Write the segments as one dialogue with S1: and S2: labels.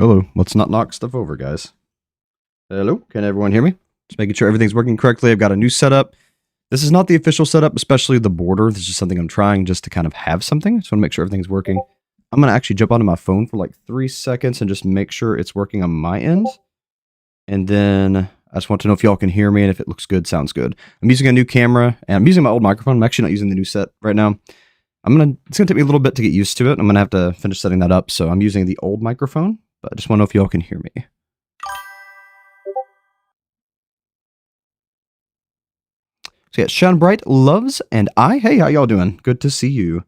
S1: Hello. Let's not knock stuff over, guys. Hello. Can everyone hear me? Just making sure everything's working correctly. I've got a new setup. This is not the official setup, especially the border. This is something I'm trying just to kind of have something. Just want to make sure everything's working. I'm going to actually jump onto my phone for like 3 seconds and just make sure it's working on my end. And then I just want to know if y'all can hear me and if it looks good, sounds good. I'm using a new camera and I'm using my old microphone. I'm actually not using the new set right now. It's going to take me a little bit to get used to it. I'm going to have to finish setting that up. So I'm using the old microphone, but I just want to know if y'all can hear me. So yeah, Sean Bright loves and I. Hey, how y'all doing? Good to see you.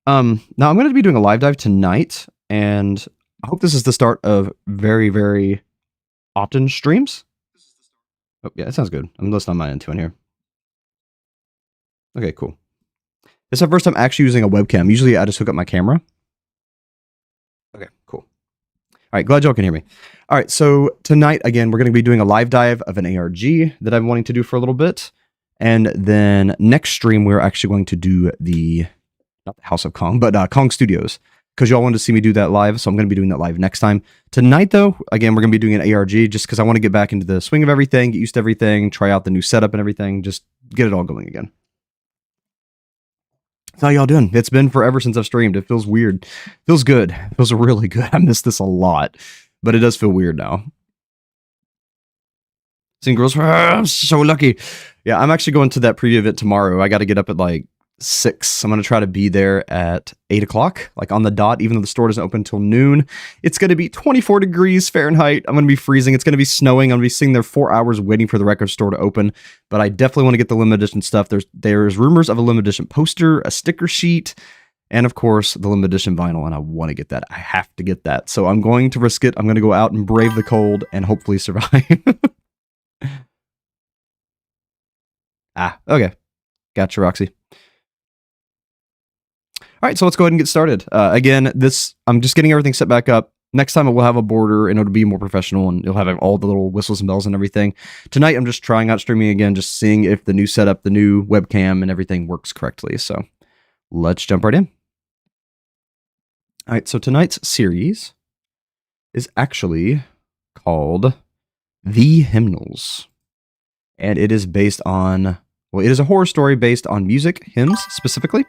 S1: Now I'm going to be doing a live dive tonight, and I hope this is the start of very, very often streams. Oh yeah, it sounds good. I'm listening on my end too in here. Okay, cool. This is the first time actually using a webcam. Usually I just hook up my camera. Okay, cool. All right, glad y'all can hear me. All right, so tonight, again, we're going to be doing a live dive of an ARG that I'm wanting to do for a little bit. And then next stream, we're actually going to do the, not the House of Kong, but Kong Studios. Because y'all wanted to see me do that live, so I'm going to be doing that live next time. Tonight, though, again, we're going to be doing an ARG just because I want to get back into the swing of everything, get used to everything, try out the new setup and everything, just get it all going again. How y'all doing? It's been forever since I've streamed. It feels weird. Feels good. It feels really good. I miss this a lot, but it does feel weird now. Seeing girls, I'm so lucky. Yeah, I'm actually going to that preview event tomorrow. I got to get up at like 6. I'm going to try to be there at 8 o'clock, like on the dot, even though the store doesn't open until noon. It's going to be 24 degrees Fahrenheit. I'm going to be freezing. It's going to be snowing. I'm going to be sitting there 4 hours waiting for the record store to open. But I definitely want to get the limited edition stuff. There's rumors of a limited edition poster, a sticker sheet, and of course, the limited edition vinyl. And I want to get that. I have to get that. So I'm going to risk it. I'm going to go out and brave the cold and hopefully survive. Okay. Gotcha, Roxy. All right, so let's go ahead and get started. Again, I'm just getting everything set back up. Next time we'll have a border and it'll be more professional and you'll have all the little whistles and bells and everything. Tonight, I'm just trying out streaming again, just seeing if the new setup, the new webcam and everything works correctly. So let's jump right in. All right, so tonight's series is actually called The Hymnals. And it is based on, well, it is a horror story based on music, hymns specifically.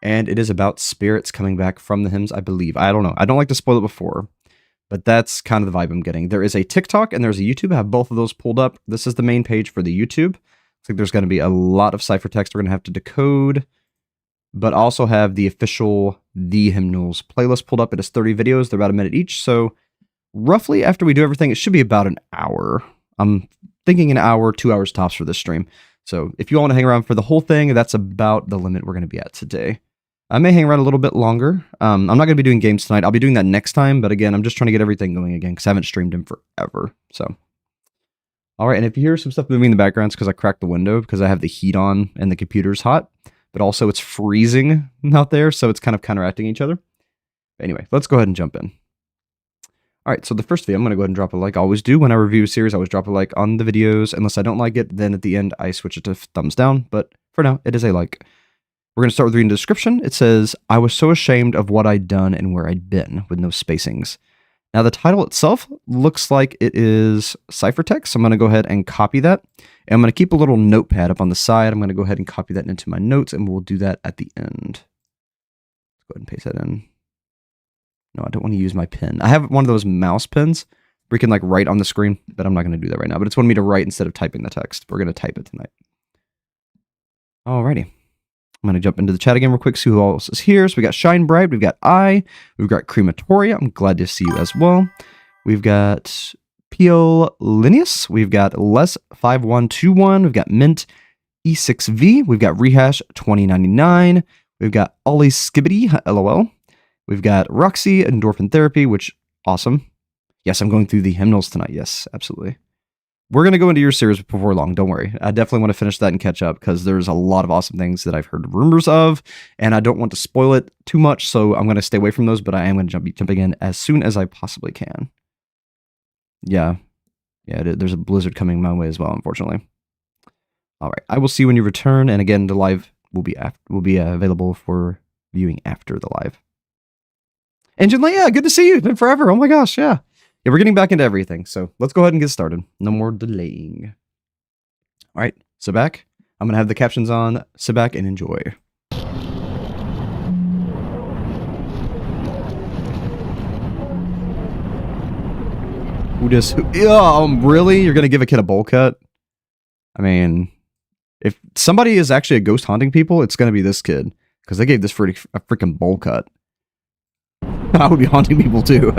S1: And it is about spirits coming back from the hymns, I believe. I don't know. I don't like to spoil it before, but that's kind of the vibe I'm getting. There is a TikTok and there's a YouTube. I have both of those pulled up. This is the main page for the YouTube. Looks like there's going to be a lot of ciphertext we're going to have to decode, but also have the official The Hymnals playlist pulled up. It is 30 videos. They're about a minute each. So roughly after we do everything, it should be about an hour. I'm thinking an hour, 2 hours tops for this stream. So if you all want to hang around for the whole thing, that's about the limit we're going to be at today. I may hang around a little bit longer. I'm not going to be doing games tonight. I'll be doing that next time. But again, I'm just trying to get everything going again because I haven't streamed in forever. So, all right. And if you hear some stuff moving in the background, it's because I cracked the window because I have the heat on and the computer's hot. But also it's freezing out there. So it's kind of counteracting each other. Anyway, let's go ahead and jump in. All right, so the first video, I'm going to go ahead and drop a like. I always do when I review a series. I always drop a like on the videos. Unless I don't like it, then at the end, I switch it to thumbs down. But for now, it is a like. We're going to start with reading the description. It says, I was so ashamed of what I'd done and where I'd been, with no spacings. Now, the title itself looks like it is ciphertext. So I'm going to go ahead and copy that. And I'm going to keep a little notepad up on the side. I'm going to go ahead and copy that into my notes, and we'll do that at the end. Let's go ahead and paste that in. No, I don't want to use my pen. I have one of those mouse pens where you can like write on the screen, but I'm not going to do that right now. But it's wanting me to write instead of typing the text. We're going to type it tonight. Alrighty. I'm going to jump into the chat again real quick, see who else is here. So we got Shine Bright, we've got we've got Crematoria. I'm glad to see you as well. We've got Pio Linus, we've got Les5121, we've got Mint E6V, we've got Rehash 2099, we've got Ollie Skibbity, LOL. We've got Roxy, Endorphin Therapy, which, awesome. Yes, I'm going through the hymnals tonight. Yes, absolutely. We're going to go into your series before long. Don't worry. I definitely want to finish that and catch up because there's a lot of awesome things that I've heard rumors of, and I don't want to spoil it too much, so I'm going to stay away from those, but I am going to be jumping in as soon as I possibly can. Yeah, there's a blizzard coming my way as well, unfortunately. All right, I will see you when you return, and again, the live will be available for viewing after the live. Engine, yeah, good to see you. It's been forever. Oh my gosh, yeah. Yeah, we're getting back into everything, so let's go ahead and get started. No more delaying. All right, sit back. I'm going to have the captions on. Sit back and enjoy. Really? You're going to give a kid a bowl cut? I mean, if somebody is actually a ghost haunting people, it's going to be this kid. Because they gave this a freaking bowl cut. I would be haunting people too.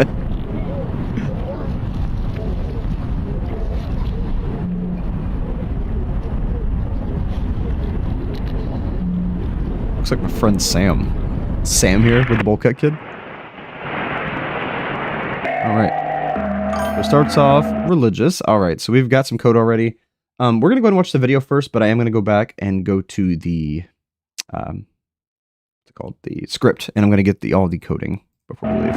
S1: Looks like my friend Sam. Sam here with the bowl cut kid. Alright. So it starts off religious. Alright, so we've got some code already. We're going to go ahead and watch the video first, but I am going to go back and go to the what's it called? The script, and I'm going to get all the coding before we leave.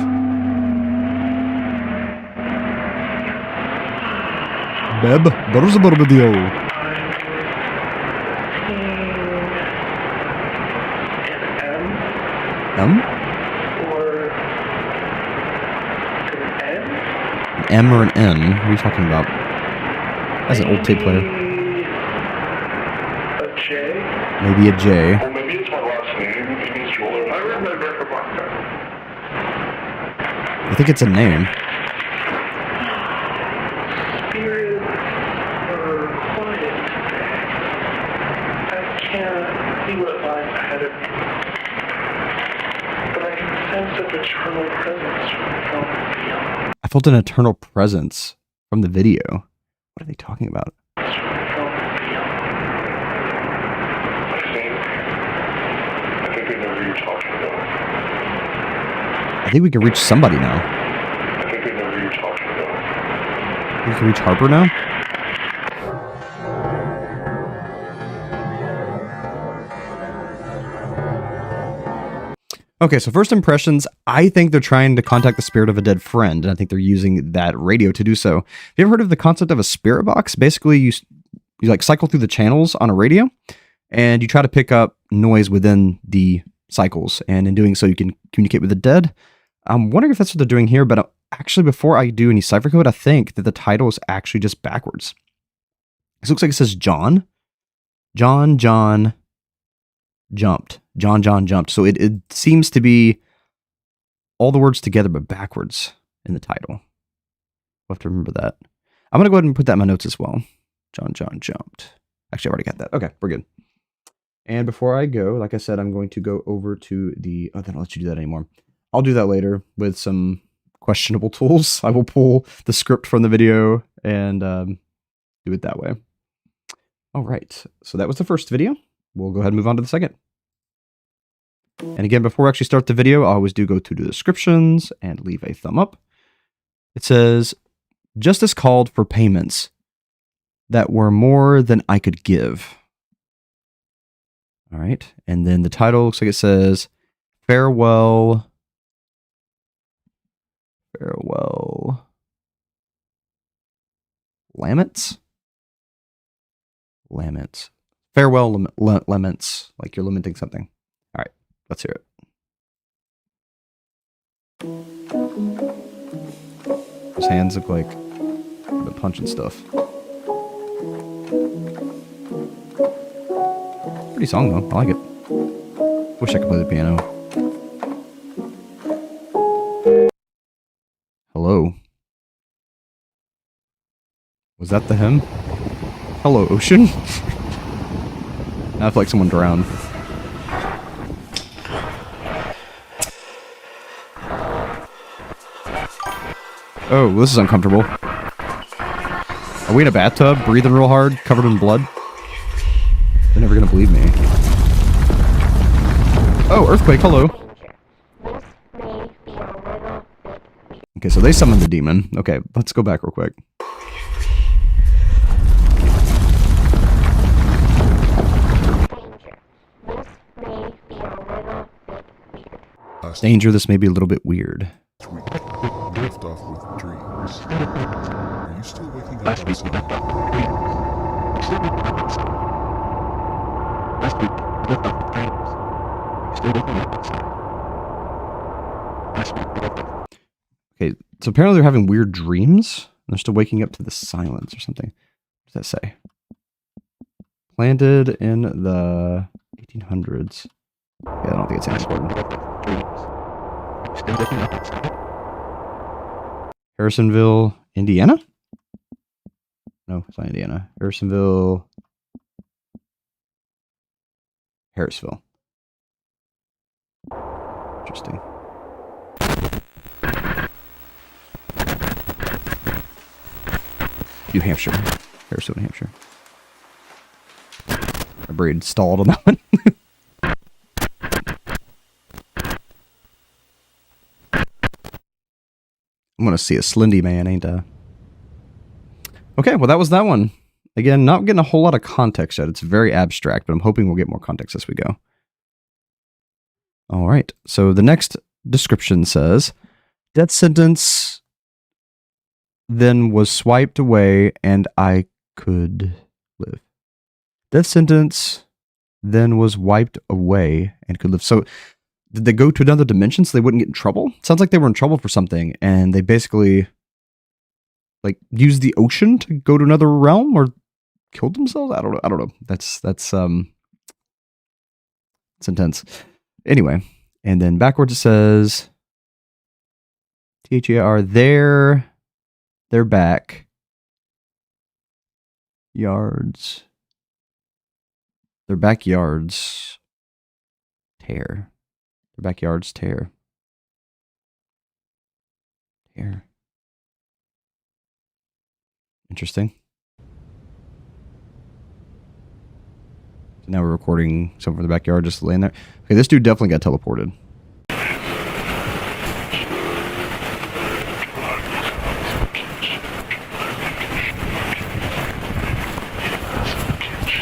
S1: Beb, there's a bit of a video. M? An M or an N? What are you talking about? As an old tape player.
S2: A J?
S1: Maybe a J.
S2: Or maybe it's my last name. It means jeweler. I remember for black time.
S1: I think it's a name.
S2: Spirit or quiet today. I can't see what lies ahead of me. But I can sense an eternal presence from beyond.
S1: I felt an eternal presence from the video. What are they talking about?
S2: I think I know who you're talking about.
S1: I think we can reach somebody now.
S2: I think I know who you're talking about.
S1: We can reach Harper now? Okay, so first impressions, I think they're trying to contact the spirit of a dead friend, and I think they're using that radio to do so. Have you ever heard of the concept of a spirit box? Basically, you like cycle through the channels on a radio, and you try to pick up noise within the cycles, and in doing so, you can communicate with the dead. I'm wondering if that's what they're doing here, but actually, before I do any cipher code, I think that the title is actually just backwards. This looks like it says John. John jumped. John jumped. So it seems to be all the words together but backwards in the title. We'll have to remember that. I'm going to go ahead and put that in my notes as well. John jumped. Actually, I already got that. Okay, we're good. And before I go, like I said, I'm going to go over to the... Oh, they don't let you do that anymore. I'll do that later with some questionable tools. I will pull the script from the video and do it that way. All right. So that was the first video. We'll go ahead and move on to the second. And again, before we actually start the video, I always do go to the descriptions and leave a thumb up. It says, justice called for payments that were more than I could give. All right. And then the title looks like it says, Farewell. Laments? Farewell laments, like you're lamenting something. All right, let's hear it. His hands look like the punching stuff. Pretty song though, I like it. Wish I could play the piano. Hello. Was that the hymn? Hello, ocean? Now I feel like someone drowned. Oh, this is uncomfortable. Are we in a bathtub, breathing real hard, covered in blood? They're never gonna believe me. Oh, earthquake, hello. Okay, so they summoned the demon. Okay, let's go back real quick. Danger, this may be a little bit weird.
S3: Drift off with dreams. Are you still waking up outside?
S1: Okay, So apparently they're having weird dreams. And they're still waking up to the silence or something. What does that say? Planted in the 1800s. Yeah, I don't think it's that important. Harrisonville, Indiana? No, it's not Indiana. Harrisonville. Harrisville. Interesting. New Hampshire. Harrisville, New Hampshire. My brain stalled on that one. I'm going to see a Slendy man, ain't I? Okay, well, that was that one. Again, not getting a whole lot of context yet. It's very abstract, but I'm hoping we'll get more context as we go. All right, so the next description says, death sentence then was swiped away and I could live. Death sentence then was wiped away and could live. So did they go to another dimension so they wouldn't get in trouble? Sounds like they were in trouble for something and they basically like used the ocean to go to another realm or killed themselves? I don't know. That's it's intense. Anyway, and then backwards it says THER, they're back. Yards. Their backyards tear. Their backyards tear. Tear. Interesting. So now we're recording something from the backyard just laying there. Okay, this dude definitely got teleported.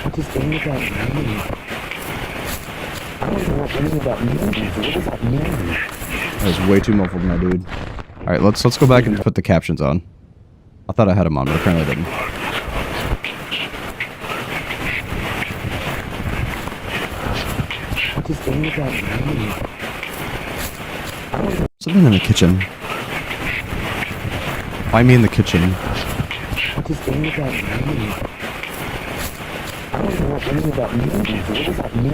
S4: What is any of that mean? I don't know what any of that means. What does that mean?
S1: That was way too muffled, my dude. Alright, let's go back and put the captions on. I thought I had them on, but apparently I didn't.
S4: What does any of that mean?
S1: Something in the kitchen. Find me in the kitchen.
S4: What does any of that mean? I don't know what any of that means. What does that mean?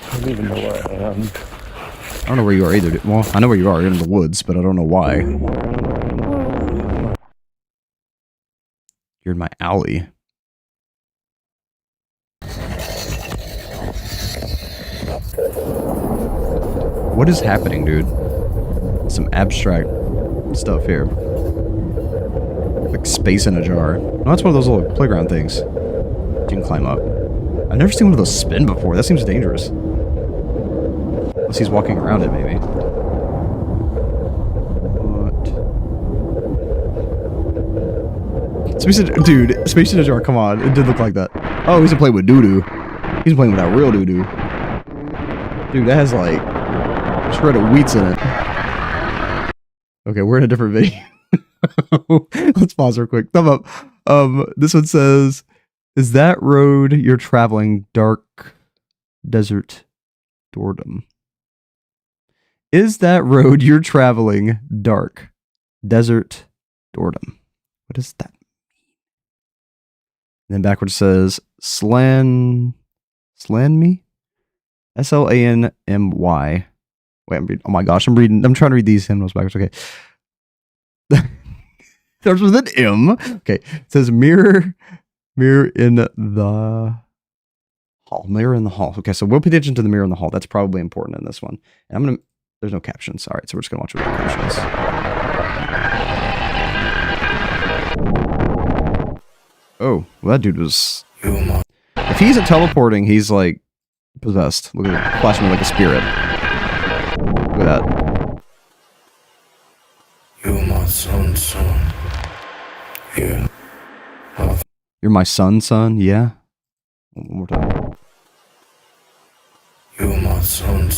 S4: I don't even know where I am.
S1: I don't know where you are either. Well, I know where you are. You're in the woods, but I don't know why. You're in my alley. What is happening, dude? Some abstract stuff here. Like space in a jar. No, that's one of those little playground things. You can climb up. I've never seen one of those spin before. That seems dangerous. Unless he's walking around it, maybe. What? Space in, dude, space in a jar, come on. It did look like that. Oh, he's playing with doo-doo. He's playing with that real doo-doo. Dude, that has like shred of wheats in it. Okay, we're in a different video. Let's pause real quick. Thumb up. This one says, is that road you're traveling dark desert Dordom? Is that road you're traveling dark desert Dordom? What does that mean? And then backwards says Slanmy? SLANMY. Wait, I'm reading. Oh my gosh, I'm trying to read these hymnals backwards. Okay. Starts with an M. Okay. It says mirror in the hall. Mirror in the hall. Okay, so we'll pay attention to the mirror in the hall. That's probably important in this one. And there's no captions. All right, so we're just gonna watch without captions. Oh, well, that dude was. If he isn't teleporting, he's like possessed. Look at it, flashing me like a spirit. Look at that.
S4: You're my son. Yeah.
S1: You're my son. Yeah. One more time.
S4: You're my son.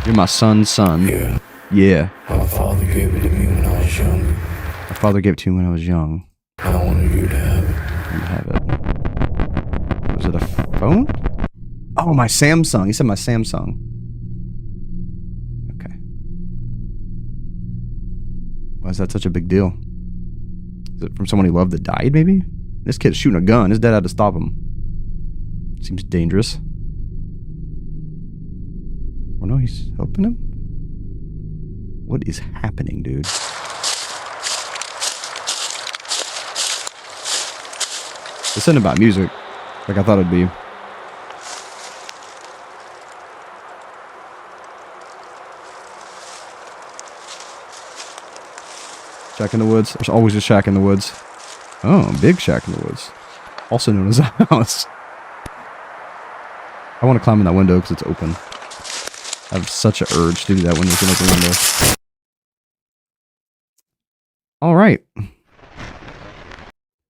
S1: You're my son.
S4: Yeah.
S1: Yeah.
S4: My father gave it to me when I was young.
S1: My father gave it to me when I was young.
S4: I wanted you to have it.
S1: You have it. Was it a phone? Oh, my Samsung. He said my Samsung. Okay. is that such a big deal? Is it from someone he loved that died, maybe? This kid's shooting a gun. His dad had to stop him. Seems dangerous. Oh no, he's helping him? What is happening, dude? This isn't about music, like I thought it'd be. Shack in the woods. There's always a shack in the woods. Oh, big shack in the woods. Also known as a house. I want to climb in that window because it's open. I have such an urge to do that when there's an open window. Alright.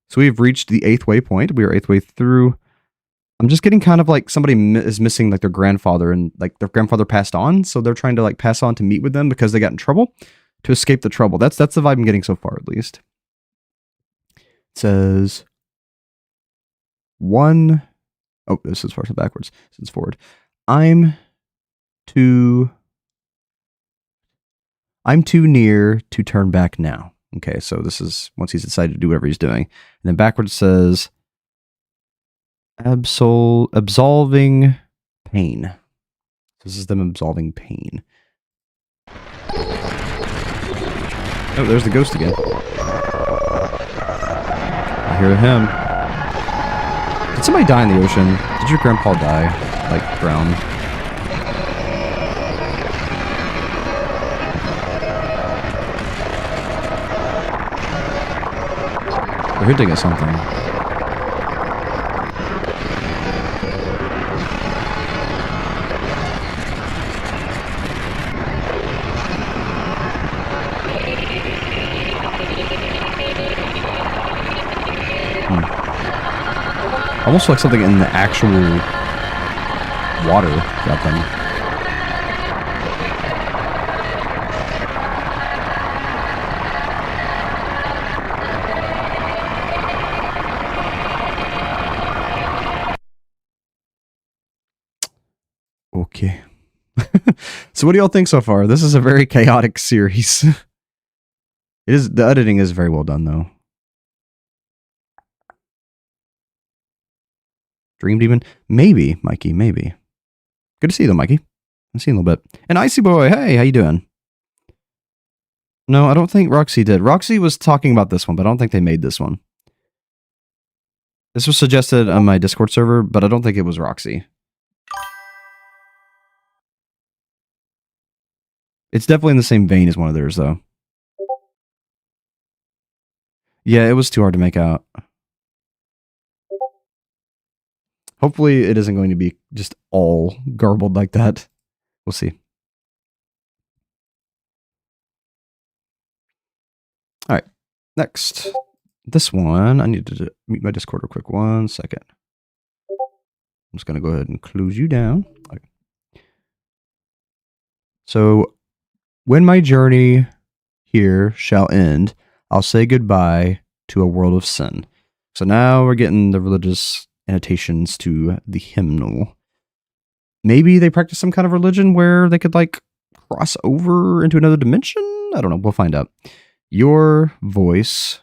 S1: So we've reached the 8th waypoint. We are 8th way through. I'm just getting kind of like somebody is missing like their grandfather, and like their grandfather passed on, so they're trying to like pass on to meet with them because they got in trouble to escape the trouble. That's the vibe I'm getting so far, at least. It says one. Oh, this is first backwards. This is forward. I'm too near to turn back now. Okay, so this is once he's decided to do whatever he's doing. And then backwards says absolving pain. This is them absolving pain. Oh, there's the ghost again. I hear him. Did somebody die in the ocean? Did your grandpa die? Like, drown? They're hinting at something. Almost like something in the actual water got them. Okay. So what do y'all think so far? This is a very chaotic series. The editing is very well done though. Dream Demon? Maybe, Mikey, maybe. Good to see you though, Mikey. I've seen a little bit. And Icy Boy, hey, how you doing? No, I don't think Roxy did. Roxy was talking about this one, but I don't think they made this one. This was suggested on my Discord server, but I don't think it was Roxy. It's definitely in the same vein as one of theirs, though. Yeah, it was too hard to make out. Hopefully it isn't going to be just all garbled like that. We'll see. All right, next. This one, I need to mute my Discord real quick. 1 second. I'm just going to go ahead and close you down. Okay. So, when my journey here shall end, I'll say goodbye to a world of sin. So now we're getting the religious annotations to the hymnal. Maybe they practice some kind of religion where they could like cross over into another dimension? I don't know. We'll find out. Your voice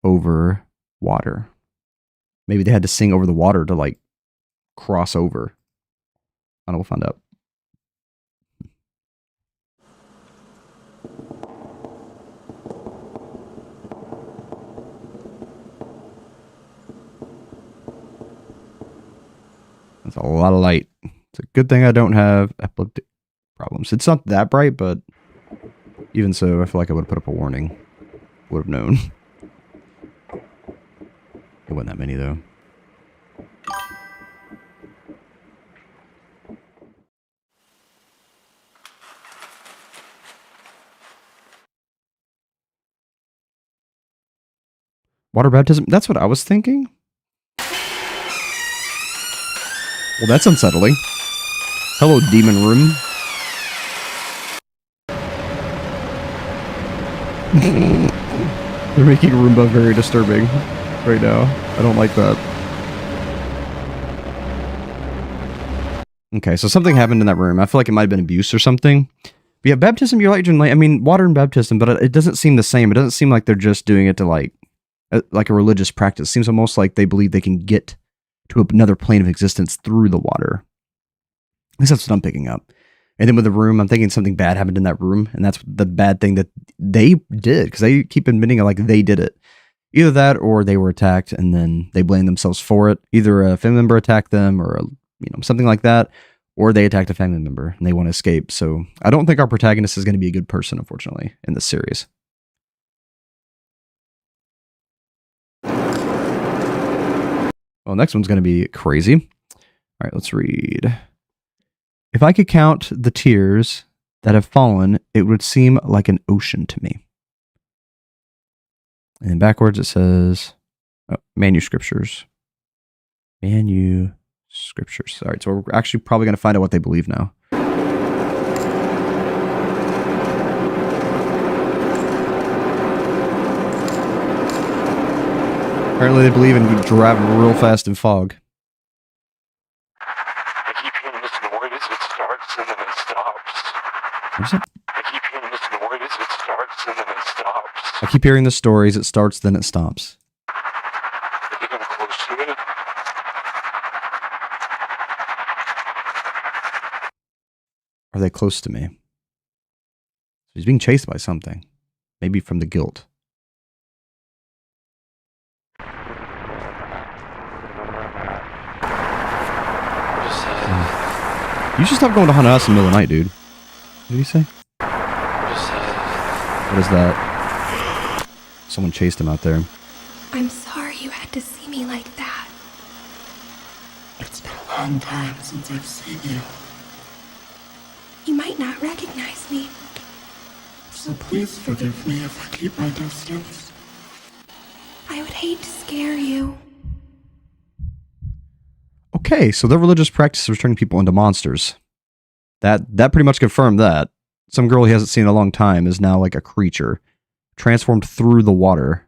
S1: over water. Maybe they had to sing over the water to like cross over. I don't know. We'll find out. That's a lot of light. It's a good thing I don't have epileptic problems. It's not that bright, but even so, I feel like I would have put up a warning. Would have known. It wasn't that many, though. Water baptism? That's what I was thinking. Well, that's unsettling. Hello, demon room. They're making Roomba very disturbing right now. I don't like that. Okay, so something happened in that room. I feel like it might have been abuse or something. Yeah, baptism, you're like, I mean, water and baptism, but it doesn't seem the same. It doesn't seem like they're just doing it to like a religious practice. It seems almost like they believe they can get to another plane of existence through the water. At least that's what I'm picking up. And then with the room, I'm thinking something bad happened in that room, and that's the bad thing that they did, because they keep admitting like they did it. Either that, or they were attacked, and then they blame themselves for it. Either a family member attacked them, or something like that, or they attacked a family member and they want to escape. So I don't think our protagonist is going to be a good person, unfortunately, in this series. Well, next one's going to be crazy. All right, let's read. If I could count the tears that have fallen, it would seem like an ocean to me. And then backwards it says, manuscriptures. Manuscriptures. All right, so we're actually probably going to find out what they believe now. Apparently they believe in driving real fast in fog.
S5: I keep hearing this noise, it starts and then it stops.
S1: What's that?
S5: I keep hearing this noise, it starts and then it stops.
S1: I keep hearing the stories, it starts, then it stops.
S5: I think I'm close to it.
S1: Are they close to me? He's being chased by something. Maybe from the guilt. You should stop going to hunt us in the middle of the night, dude. What did he say? What is that? Someone chased him out there.
S6: I'm sorry you had to see me like that.
S7: It's been a long time since I've seen you,
S6: You might not recognize me.
S7: so please forgive me if I keep my distance.
S6: I would hate to scare you.
S1: Okay, so their religious practice was turning people into monsters. That pretty much confirmed that. Some girl he hasn't seen in a long time is now like a creature, transformed through the water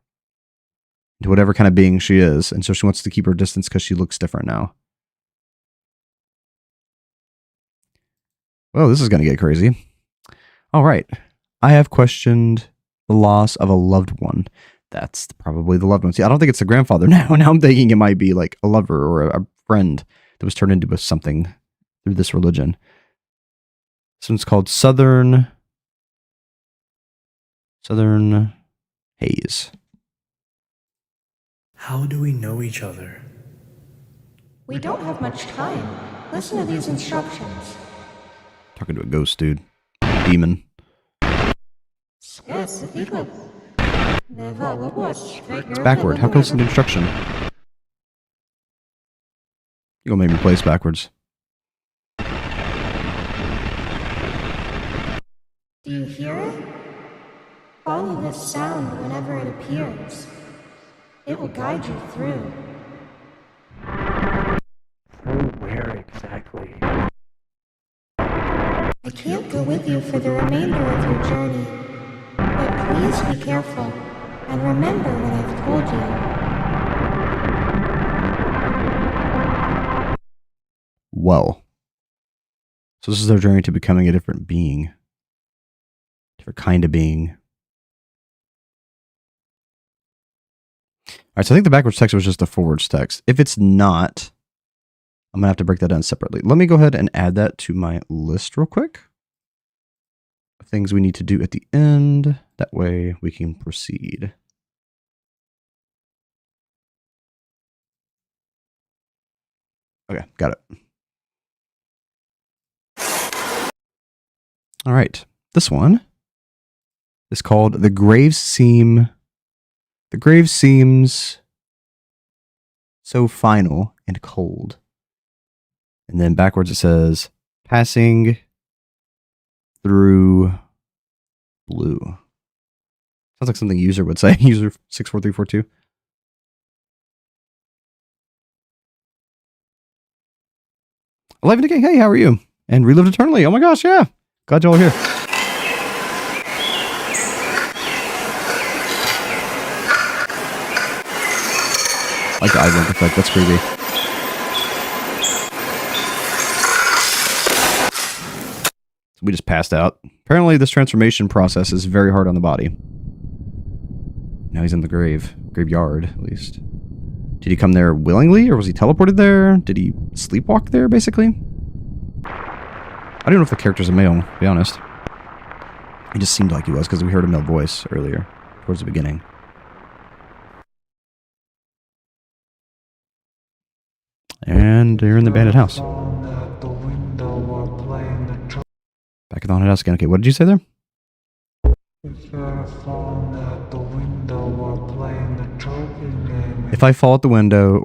S1: into whatever kind of being she is, and so she wants to keep her distance because she looks different now. Well, this is going to get crazy. All right. I have questioned the loss of a loved one. That's probably the loved one. See, I don't think it's the grandfather now. Now I'm thinking it might be like a lover or a friend that was turned into something through this religion. This one's called Southern Haze.
S8: How do we know each other?
S6: We don't have much time. Listen to these instructions.
S1: Talking to a ghost, dude. Demon.
S6: It's
S1: Backward. How can I listen to instruction? You gonna make me play this backwards.
S6: Do you hear it? Follow this sound whenever it appears. It will guide you through.
S4: Through where exactly?
S6: I can't go with you for the remainder of your journey, but please be careful and remember what I've told you.
S1: Well. So this is their journey to becoming a different being. Different kind of being. Alright, so I think the backwards text was just the forwards text. If it's not, I'm going to have to break that down separately. Let me go ahead and add that to my list real quick. Of things we need to do at the end. That way we can proceed. Okay, got it. All right, this one is called The Grave Seems So Final and Cold. And then backwards it says, Passing Through Blue. Sounds like something user would say. User 64342. Alive and Decay, hey, how are you? And Relived Eternally, oh my gosh, yeah. Glad y'all are here. I like the eye blink effect, that's creepy. we just passed out. Apparently, this transformation process is very hard on the body. Now he's in the graveyard, at least. Did he come there willingly, or was he teleported there? Did he sleepwalk there, basically? I don't know if the character's a male, to be honest. He just seemed like he was, because we heard a male voice earlier, towards the beginning. And they're in the bandit house. Back at the haunted house again. Okay, what did you say there? If I fall at the window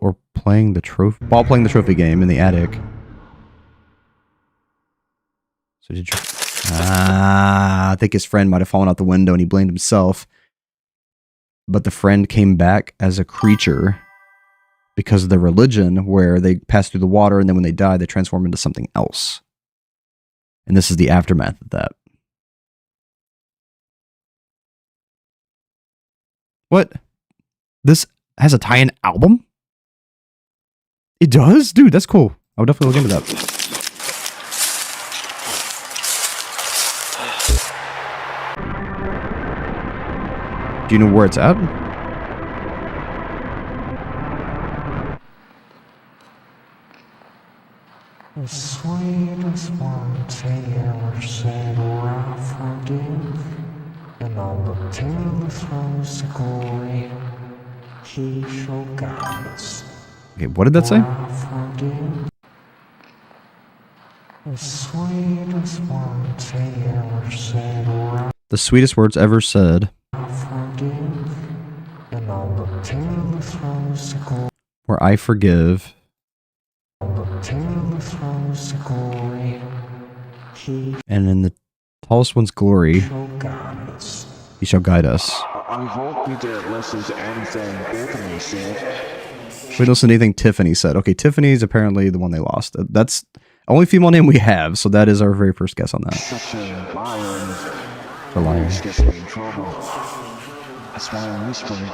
S1: or playing the trophy while playing the trophy game in the attic. So did you? I think his friend might have fallen out the window and he blamed himself. But the friend came back as a creature because of the religion where they pass through the water and then when they die they transform into something else. And this is the aftermath of that. What? This has a tie-in album? It does? Dude, that's cool. I would definitely look into that. Do you know where it's at?
S4: The sweetest words they ever said were I forgive, and on the tailless rose to glory, he shall guide us.
S1: Okay, what did that say?
S4: I forgive. The sweetest words they ever said were
S1: The sweetest words ever said.
S4: I forgive, and on the tailless rose to glory.
S1: Where I forgive. And in the tallest one's glory, he shall guide us.
S9: I hope you didn't listen to anything Tiffany said.
S1: We didn't listen to anything Tiffany said. Okay, Tiffany's apparently the one they lost. That's the only female name we have, so that is our very first guess on that.
S9: Such a liar.
S1: The liar.
S9: Always gets me in trouble. That's why I'm whispering.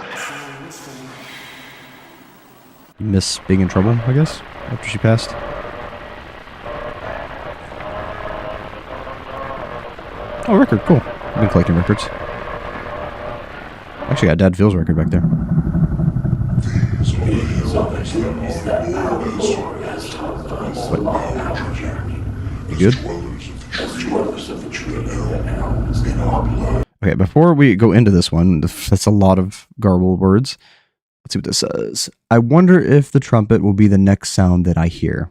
S1: You miss being in trouble, I guess, after she passed. Oh, record, cool. I've been collecting records. Actually got Dad Phil's record back there. What? You good? Okay, before we go into this one, that's a lot of garbled words. Let's see what this says. I wonder if the trumpet will be the next sound that I hear.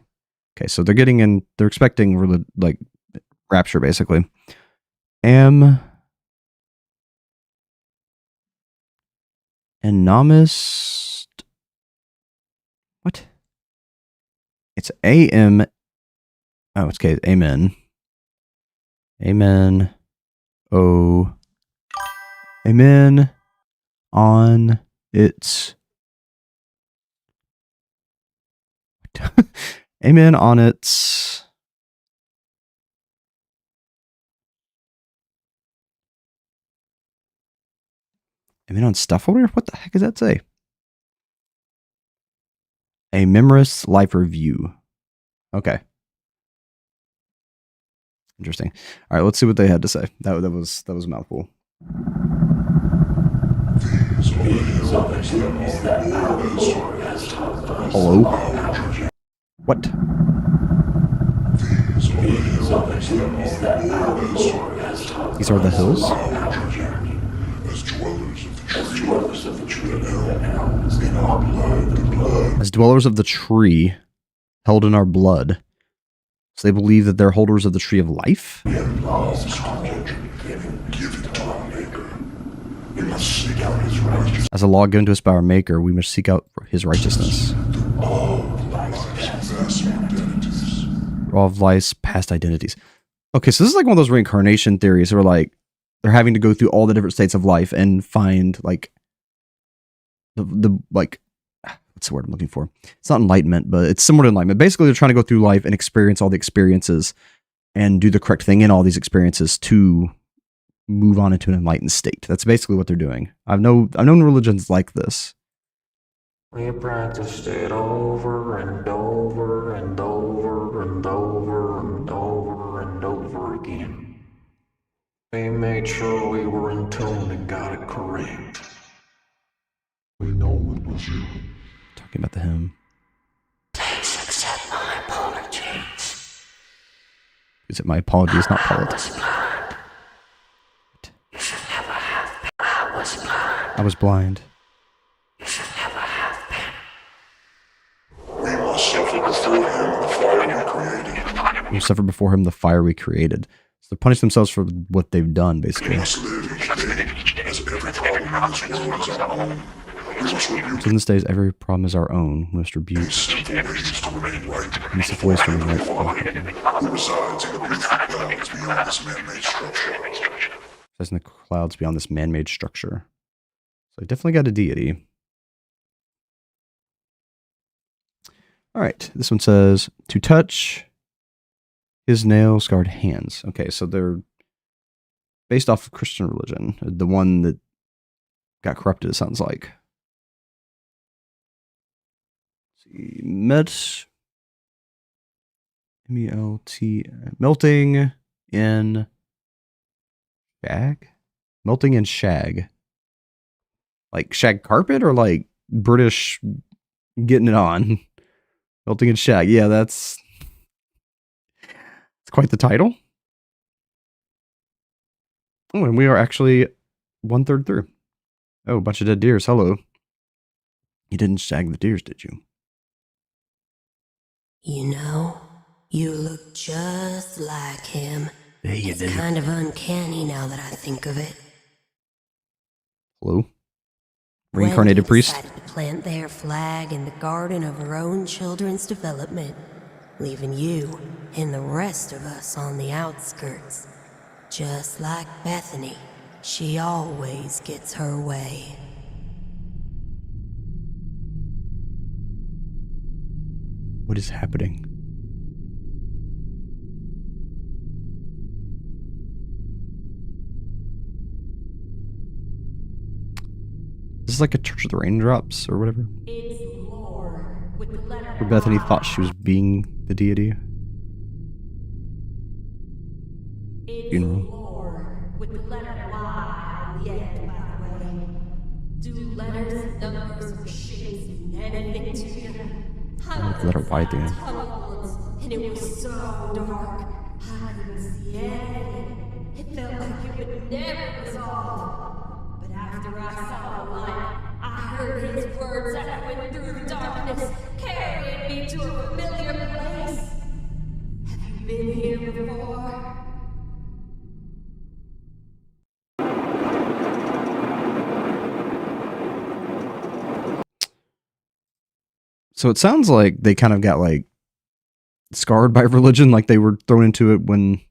S1: Okay, so they're expecting like rapture, basically. Anonymous. What? It's AM. Oh, it's okay. Amen. Amen. Oh. Amen. On its. Amen on its. Amen on stuff holder? What the heck does that say? A memorous life review. Okay. Interesting. All right, let's see what they had to say. That was a mouthful. Hello? What? These are the hills? As dwellers of the tree held in our blood. So they believe that they're holders of the tree of life? As a law given to us by our Maker, we must seek out his righteousness. All of life's past identities. Okay, so this is like one of those reincarnation theories where like they're having to go through all the different states of life and find like the like what's the word I'm looking for? It's not enlightenment, but it's similar to enlightenment. Basically, they're trying to go through life and experience all the experiences and do the correct thing in all these experiences to move on into an enlightened state. That's basically what they're doing. I've known religions like this.
S4: We practiced it over and over and over and over and over and over again. made sure we were in tune and got it correct.
S3: We know it was you.
S1: Talking about the hymn.
S7: Please accept my apologies.
S1: Is it my apologies, not
S7: I
S1: politics?
S7: was blind. You should never have been. I was blind.
S1: I was blind.
S7: You should never have been.
S3: We must suffer before him the fire we created.
S1: We suffer before him the fire we created. So they punish themselves for what they've done,
S3: We
S1: basically.
S3: must live each day as every problem in this world is our own. We must rebuke
S1: So in this day, every problem is our own. We must rebuke
S3: these sinful ways to remain right.
S1: and sinful ways to remain right.
S3: Who resides in the beneath clouds beyond this man-made structure.
S1: Says in the clouds beyond this man-made structure. So I definitely got a deity. All right, this one says, to touch his nail-scarred hands. Okay, so they're based off of Christian religion. The one that got corrupted, it sounds like. Let's see, M-E-L-T, melting in shag? Melting in shag. Like shag carpet or like British getting it on? Melting in shag. Yeah, it's quite the title. Oh, and we are actually 1/3 through. Oh, a bunch of dead deers. Hello. You didn't shag the deers, did you?
S10: You know, you look just like him.
S1: Yeah, you
S10: It's
S1: did.
S10: kind of uncanny now that I think of it.
S1: Hello? Reincarnated
S10: Wendy
S1: priest?
S10: decided to plant their flag in the garden of her own children's development, leaving you and the rest of us on the outskirts. Just like Bethany, she always gets her way.
S1: What is happening? This is like a Church of the Raindrops or whatever. Where Bethany thought she was being the deity. Funeral.
S10: With the letter Y on the end, by the way. Do letters, numbers, or shapes mean anything to you?
S1: Letter Y at the end.
S10: And it was so dark, I couldn't see anything. It felt like it would never resolve. But after I saw the light, I heard his words echoing through the darkness, carrying me to a familiar place. Have you been here before?
S1: So it sounds like they kind of got like scarred by religion, like they were thrown into it when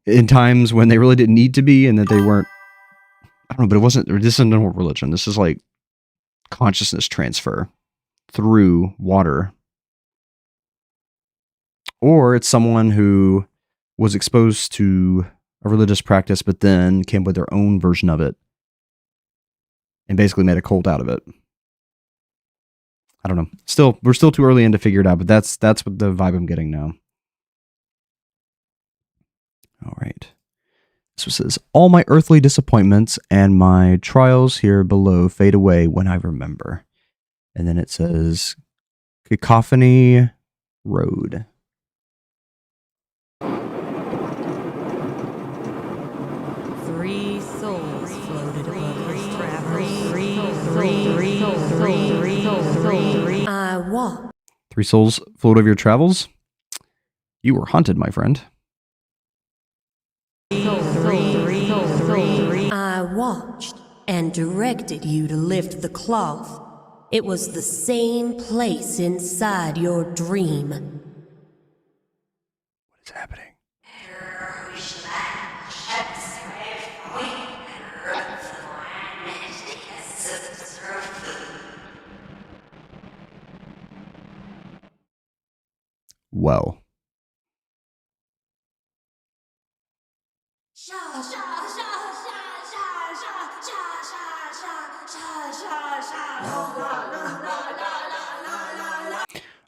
S1: in times when they really didn't need to be, and that they weren't. I don't know, but it wasn't. This isn't normal religion. This is like consciousness transfer through water, or it's someone who was exposed to a religious practice, but then came with their own version of it, and basically made a cult out of it. I don't know. We're still too early in to figure it out, but that's what the vibe I'm getting now. All right. So it says, all my earthly disappointments and my trials here below fade away when I remember. And then it says, Cacophony Road.
S10: Three souls floated above his travels. I walked.
S1: 3 souls float over your travels? You were haunted, my friend.
S10: I watched and directed you to lift the cloth. It was the same place inside your dream.
S1: What is happening? Well.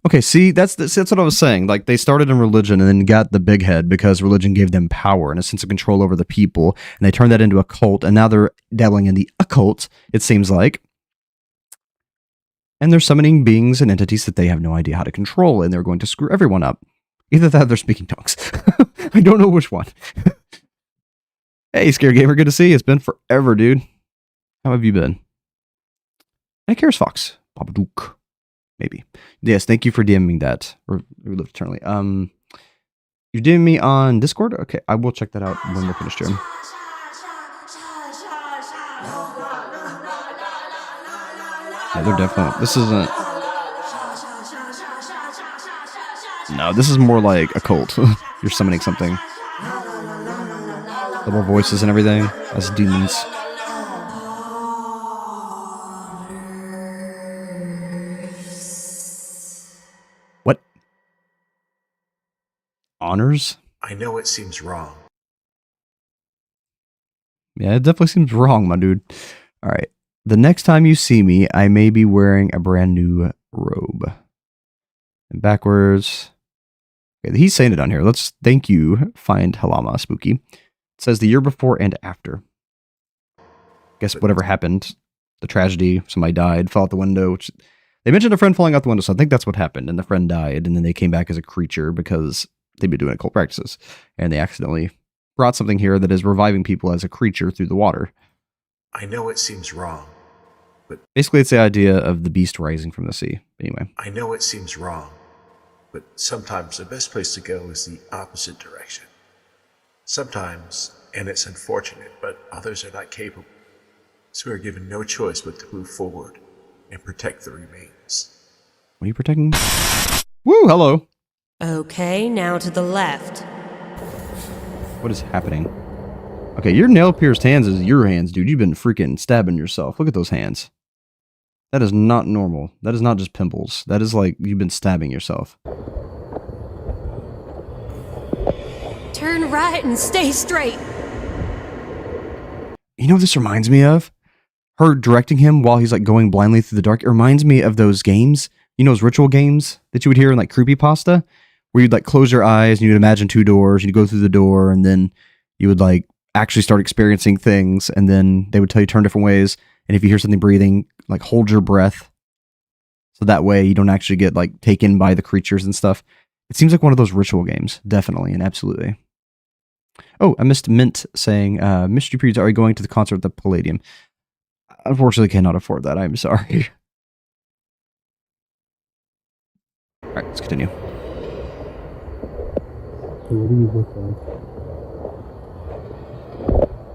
S1: Okay, see, that's what I was saying. Like, they started in religion and then got the big head because religion gave them power and a sense of control over the people, and they turned that into a cult, and now they're dabbling in the occult, it seems like. And they're summoning beings and entities that they have no idea how to control, and they're going to screw everyone up. Either that or they're speaking tongues. I don't know which one. Hey, Scare Gamer, good to see you. It's been forever, dude. How have you been? And Karis Fox. Babadook. Maybe. Yes, thank you for DMing that. Or we live eternally. You DMing me on Discord? Okay, I will check that out when we're finished here. Yeah, they're definitely... This isn't... No, this is more like a cult. You're summoning something. Double voices and everything as demons. What? Honors?
S8: I know it seems wrong.
S1: Yeah, it definitely seems wrong, my dude. All right. The next time you see me, I may be wearing a brand new robe. And backwards. Okay, he's saying it on here. Let's thank you, Find Halama Spooky. It says the year before and after. Guess whatever happened, the tragedy, somebody died, fell out the window. Which they mentioned a friend falling out the window, so I think that's what happened. And the friend died, and then they came back as a creature because they've been doing occult practices. And they accidentally brought something here that is reviving people as a creature through the water.
S8: I know it seems wrong, but...
S1: Basically, it's the idea of the beast rising from the sea. Anyway.
S8: I know it seems wrong, but sometimes the best place to go is the opposite direction. Sometimes, and it's unfortunate, but others are not capable. So we are given no choice but to move forward and protect the remains.
S1: What are you protecting? Woo, hello.
S10: Okay, now to the left.
S1: What is happening? Okay, your nail-pierced hands is your hands, dude. You've been freaking stabbing yourself. Look at those hands. That is not normal. That is not just pimples. That is like you've been stabbing yourself.
S10: Turn right and stay straight.
S1: You know what this reminds me of? Her directing him while he's like going blindly through the dark. It reminds me of those games. You know those ritual games that you would hear in like creepypasta? Where you'd like close your eyes and you'd imagine two doors. You'd go through the door and then you would like actually start experiencing things, and then they would tell you to turn different ways, and if you hear something breathing, like hold your breath, so that way you don't actually get like taken by the creatures and stuff. It seems like one of those ritual games, definitely and absolutely. Oh, I missed Mint saying, Mystery Periods, are you going to the concert at the Palladium? Unfortunately, cannot afford that. I'm sorry. All right, let's continue.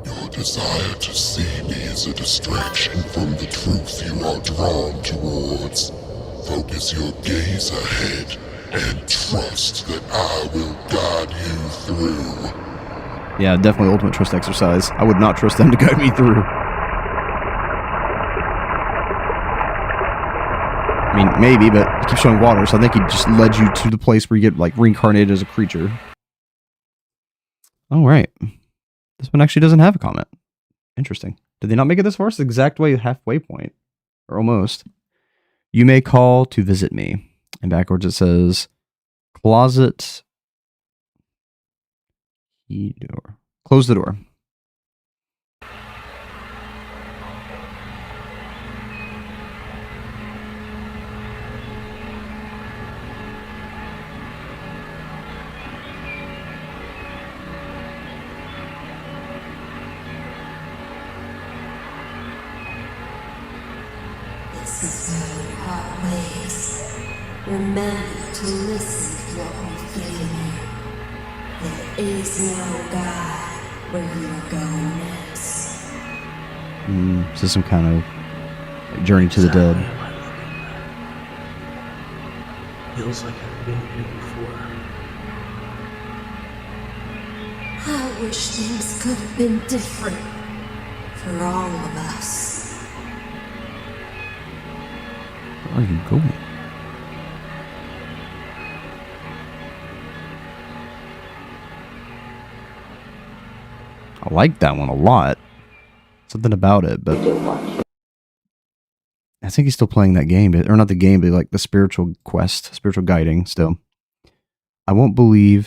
S3: Your desire to see me is a distraction from the truth you are drawn towards. Focus your gaze ahead and trust that I will guide you through.
S1: Yeah, definitely ultimate trust exercise. I would not trust them to guide me through. I mean, maybe, but it keeps showing water, so I think he just led you to the place where you get like reincarnated as a creature. All right. This one actually doesn't have a comment. Interesting. Did they not make it this far? It's the exact way halfway point. Or almost. You may call to visit me. And backwards it says, closet key door. Close the door.
S10: This is where we part ways. Remember to listen to what we're feeling. There is no God where you are going next.
S1: This is some kind of like, journey to the dead.
S8: Feels like I've been here before.
S10: I wish things could have been different for all of us.
S1: Where are you going? I like that one a lot. Something about it, but I think he's still playing that game, or not the game, but like the spiritual quest, spiritual guiding still. I won't be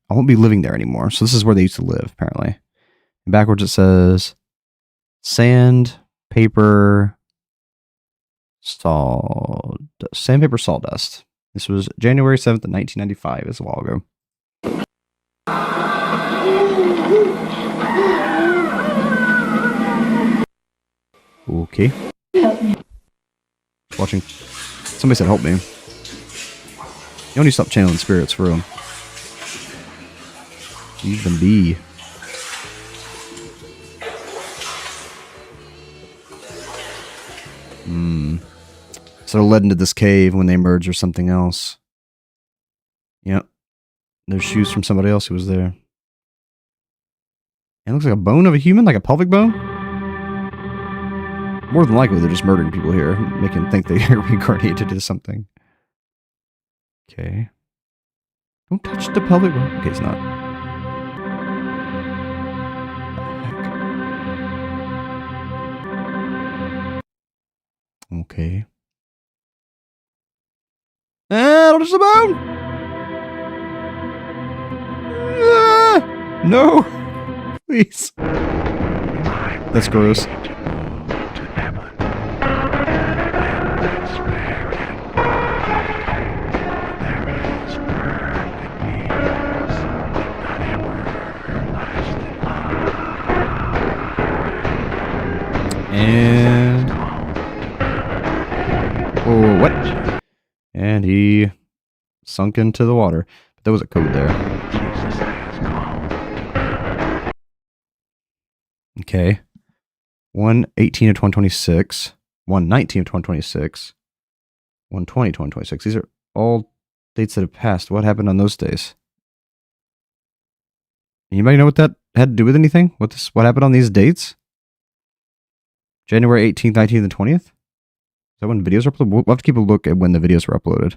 S1: living there anymore. So this is where they used to live, apparently. And backwards it says sandpaper sawdust. This was January 7th, 1995. It's a while ago. Okay. Watching. Somebody said help me. You don't need to stop channeling spirits for real. Leave them be. So they're led into this cave when they emerge or something else. Yep. There's shoes from somebody else who was there. It looks like a bone of a human, like a pelvic bone. More than likely, they're just murdering people here, making them think they are reincarnated into something. Okay. Don't touch the pelvic bone. Okay, it's not. Okay. Don't touch the bone! No! Please. That's gross. And... oh, what? And he sunk into the water. But there was a code there. Okay. 1/18 of 2026. 1/19 of 2026. 1/20 of 2026. These are all dates that have passed. What happened on those days? Anybody know what that had to do with anything? What happened on these dates? January 18th, 19th, and 20th? Is that when videos were uploaded? We'll have to keep a look at when the videos were uploaded.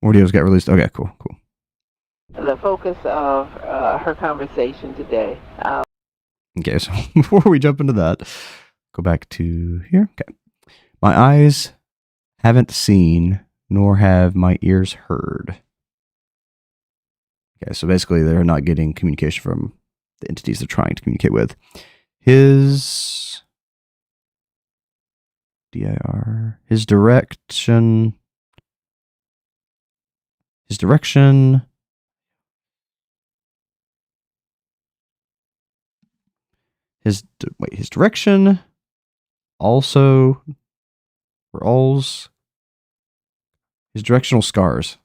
S1: More videos got released. Okay, cool.
S11: The focus of her conversation today.
S1: Okay, so before we jump into that, go back to here. Okay. My eyes haven't seen, nor have my ears heard. Okay, so basically they're not getting communication from the entities they're trying to communicate with. His DIR, his direction, his direction also, for alls, his directional scars.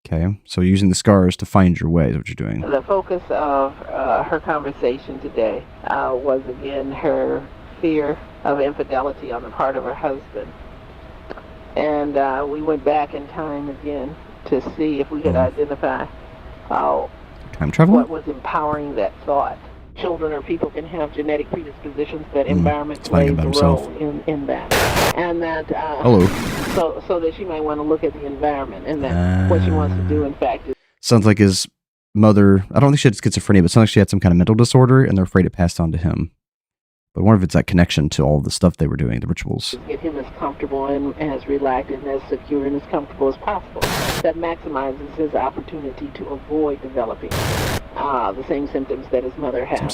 S1: Okay, so using the scars to find your way is what you're doing.
S11: The focus of her conversation today was again her fear of infidelity on the part of her husband. And we went back in time again to see if we could identify
S1: time travel?
S11: What was empowering that thought. Children or people can have genetic predispositions, that environment plays a role in that. And that,
S1: hello.
S11: So that she might want to look at the environment and that what she wants to do, in fact, is...
S1: Sounds like his mother, I don't think she had schizophrenia, but it sounds like she had some kind of mental disorder and they're afraid it passed on to him. But I wonder if it's that connection to all the stuff they were doing, the rituals.
S11: Get him as comfortable and as relaxed and as secure and as comfortable as possible. That maximizes his opportunity to avoid developing the same symptoms that his mother had.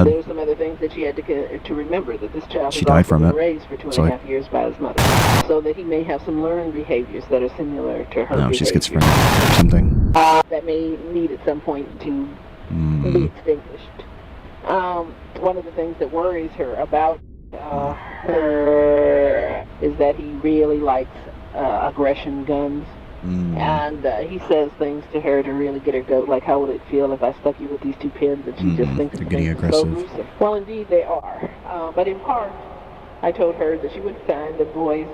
S11: There's some other things that she had to remember, that this child was also been raised for 2.5 years by his mother. So that he may have some learned behaviors that are similar to her.
S1: No, she's schizophrenic or something.
S11: That may need at some point to be extinguished. One of the things that worries her about her is that he really likes aggression guns. And he says things to her to really get her goat, like, how would it feel if I stuck you with these two pins? And she just thinks it's
S1: getting aggressive.
S11: So gruesome. Well, indeed they are. But in part, I told her that she would find that boys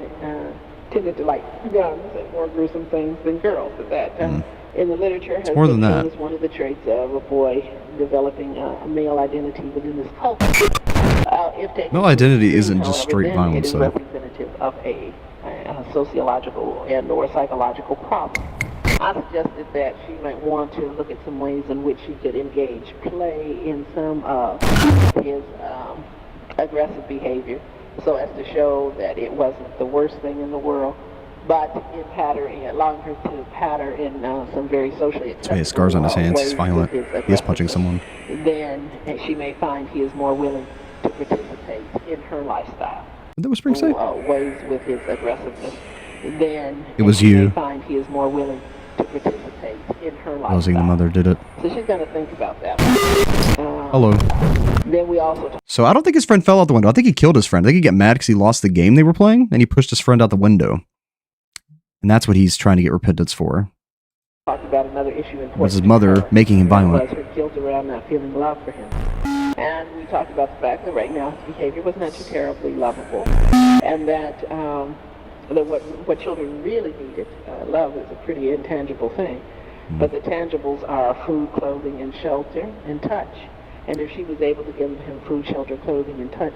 S11: tended to like guns and more gruesome things than girls. That in the literature has
S1: more than
S11: that. As one of the traits of a boy developing a male identity within this culture.
S1: Male identity isn't just straight violence,
S11: it is
S1: though.
S11: representative of a sociological and or psychological problem. I suggested that she might want to look at some ways in which she could engage play in some of his aggressive behavior, so as to show that it wasn't the worst thing in the world, but allowing her to pattern in some very socially acceptable
S1: So he has scars on his hands. He's violent. He is punching someone.
S11: Then she may find he is more willing to participate in her lifestyle.
S1: Did that Whispering say?
S11: Ways with his aggressiveness. Then
S1: it was
S11: she
S1: you.
S11: may find he is more willing to participate in her lifestyle.
S1: Losing the mother did it.
S11: So she's going to think about that.
S1: Hello.
S11: Then we also.
S1: So I don't think his friend fell out the window. I think he killed his friend. I think he got mad because he lost the game they were playing, and he pushed his friend out the window. And that's what he's trying to get repentance for.
S11: Talked about another issue
S1: was his mother making him violent.
S11: Was her guilt around not feeling love for him. And we talked about the fact that right now his behavior was not too terribly lovable, and that what children really needed, love is a pretty intangible thing, but the tangibles are food, clothing, and shelter, and touch. And if she was able to give him food, shelter, clothing, and touch,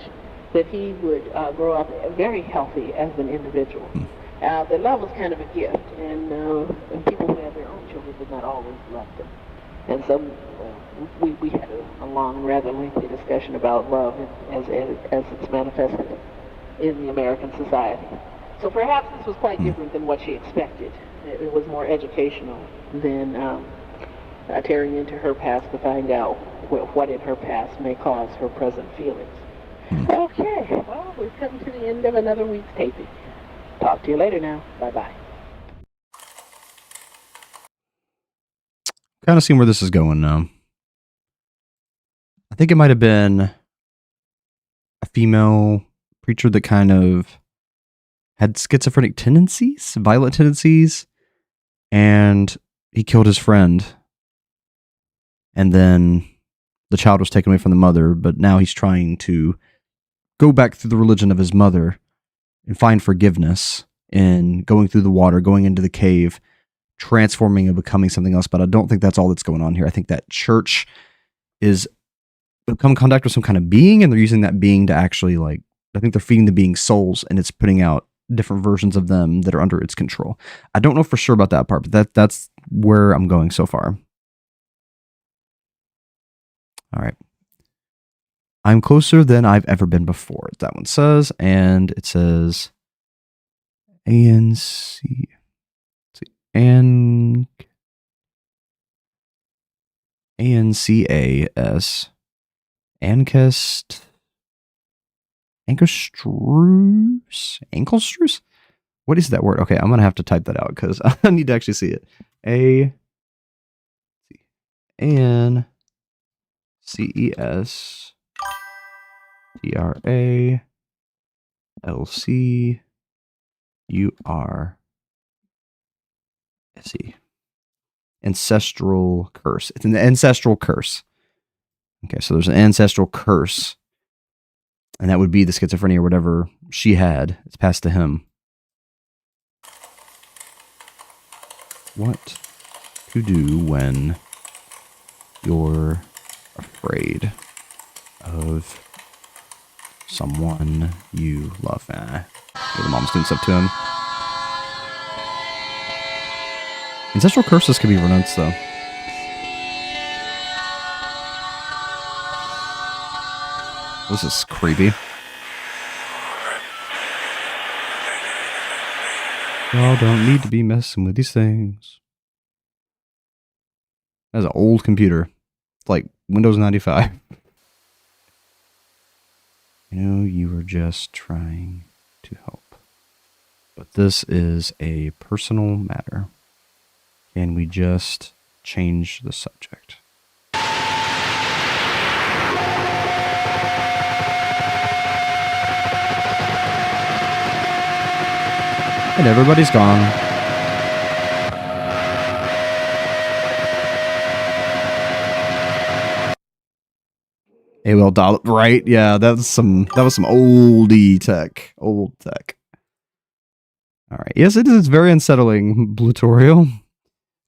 S11: that he would grow up very healthy as an individual. The love was kind of a gift, and people who have their own children did not always love them. And so we had a long, rather lengthy discussion about love as it's manifested in the American society. So perhaps this was quite different than what she expected. It was more educational than tearing into her past to find out what in her past may cause her present feelings. Okay, well, we've come to the end of another week's taping. Talk to you later now. Bye-bye.
S1: Kind of seeing where this is going now. I think it might have been a female preacher that kind of had schizophrenic tendencies, violent tendencies, and he killed his friend. And then the child was taken away from the mother, but now he's trying to go back through the religion of his mother and find forgiveness in going through the water, going into the cave, transforming and becoming something else. But I don't think that's all that's going on here. I think that church is become in contact with some kind of being, and they're using that being to actually, like, I think they're feeding the being souls, and it's putting out different versions of them that are under its control. I don't know for sure about that part, but that's where I'm going so far. All right. I'm closer than I've ever been before, that one says, and it says ANC, ANCAS, Ankelstruce? What is that word? Okay, I'm going to have to type that out because I need to actually see it. ANCES TRALCURSE. Ancestral curse. It's an ancestral curse. Okay, so there's an ancestral curse. And that would be the schizophrenia or whatever she had. It's passed to him. What to do when you're afraid of someone you love. The mom's doing stuff to him. Ancestral curses can be renounced, though. This is creepy. Y'all don't need to be messing with these things. That's an old computer. It's like Windows 95. You know, you were just trying to help. But this is a personal matter. Can we just change the subject? And everybody's gone. AOL dial, right? Yeah, that was some oldie tech. Old tech. Alright. Yes, it is very unsettling, Blutorial.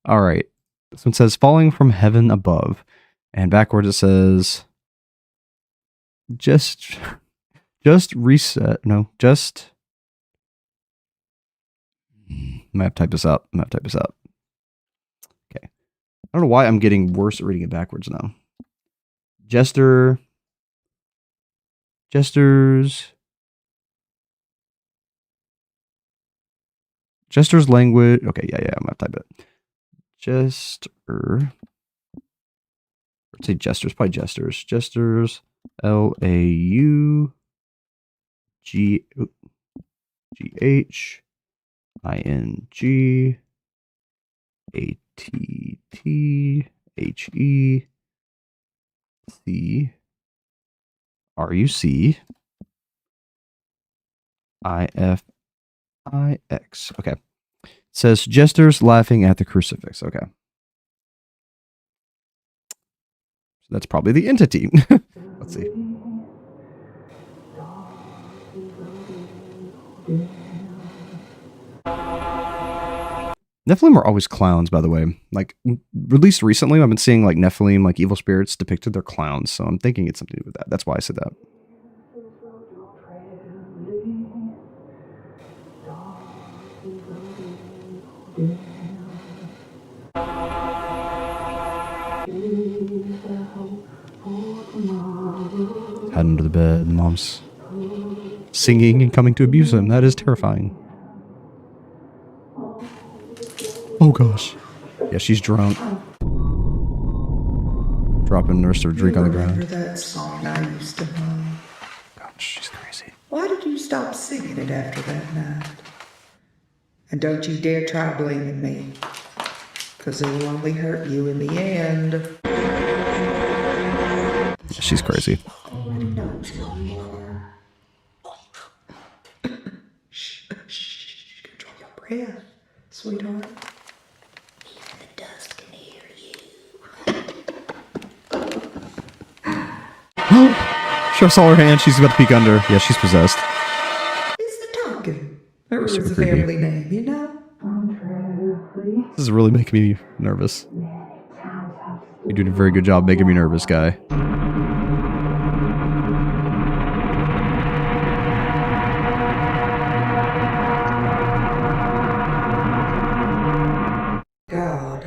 S1: Alright. This one says falling from heaven above. And backwards it says just reset. No, just. I might have to type this out. Okay. I don't know why I'm getting worse at reading it backwards now. Jester's language. Okay, yeah, I'm gonna type it. Jester. Let's say Jesters, probably Jesters. Jesters. LAUGHINLS. Okay. It says jesters laughing at the crucifix. Okay. So that's probably the entity. Let's see. Nephilim are always clowns, by the way. Like, released recently, I've been seeing like Nephilim, like evil spirits depicted, they're clowns. So I'm thinking it's something to do with that. That's why I said that. Head under the bed, and mom's singing and coming to abuse him. That is terrifying. Oh gosh. Yeah, she's drunk. Dropping the rest of her drink on the ground.
S12: Remember that song I used to hum?
S1: Gosh, she's crazy.
S12: Why did you stop singing it after that night? And don't you dare try blaming me, because it will only hurt you in the end.
S1: Yeah, she's crazy.
S12: Already knows who you are. Shh. Control your breath, sweetheart. Even the dust can hear you.
S1: She saw her hand. She's about to peek under. Yeah, she's possessed.
S12: It's the Tonkin. Or is a family name, you know?
S1: This is really making me nervous. You're doing a very good job making me nervous, guy.
S12: God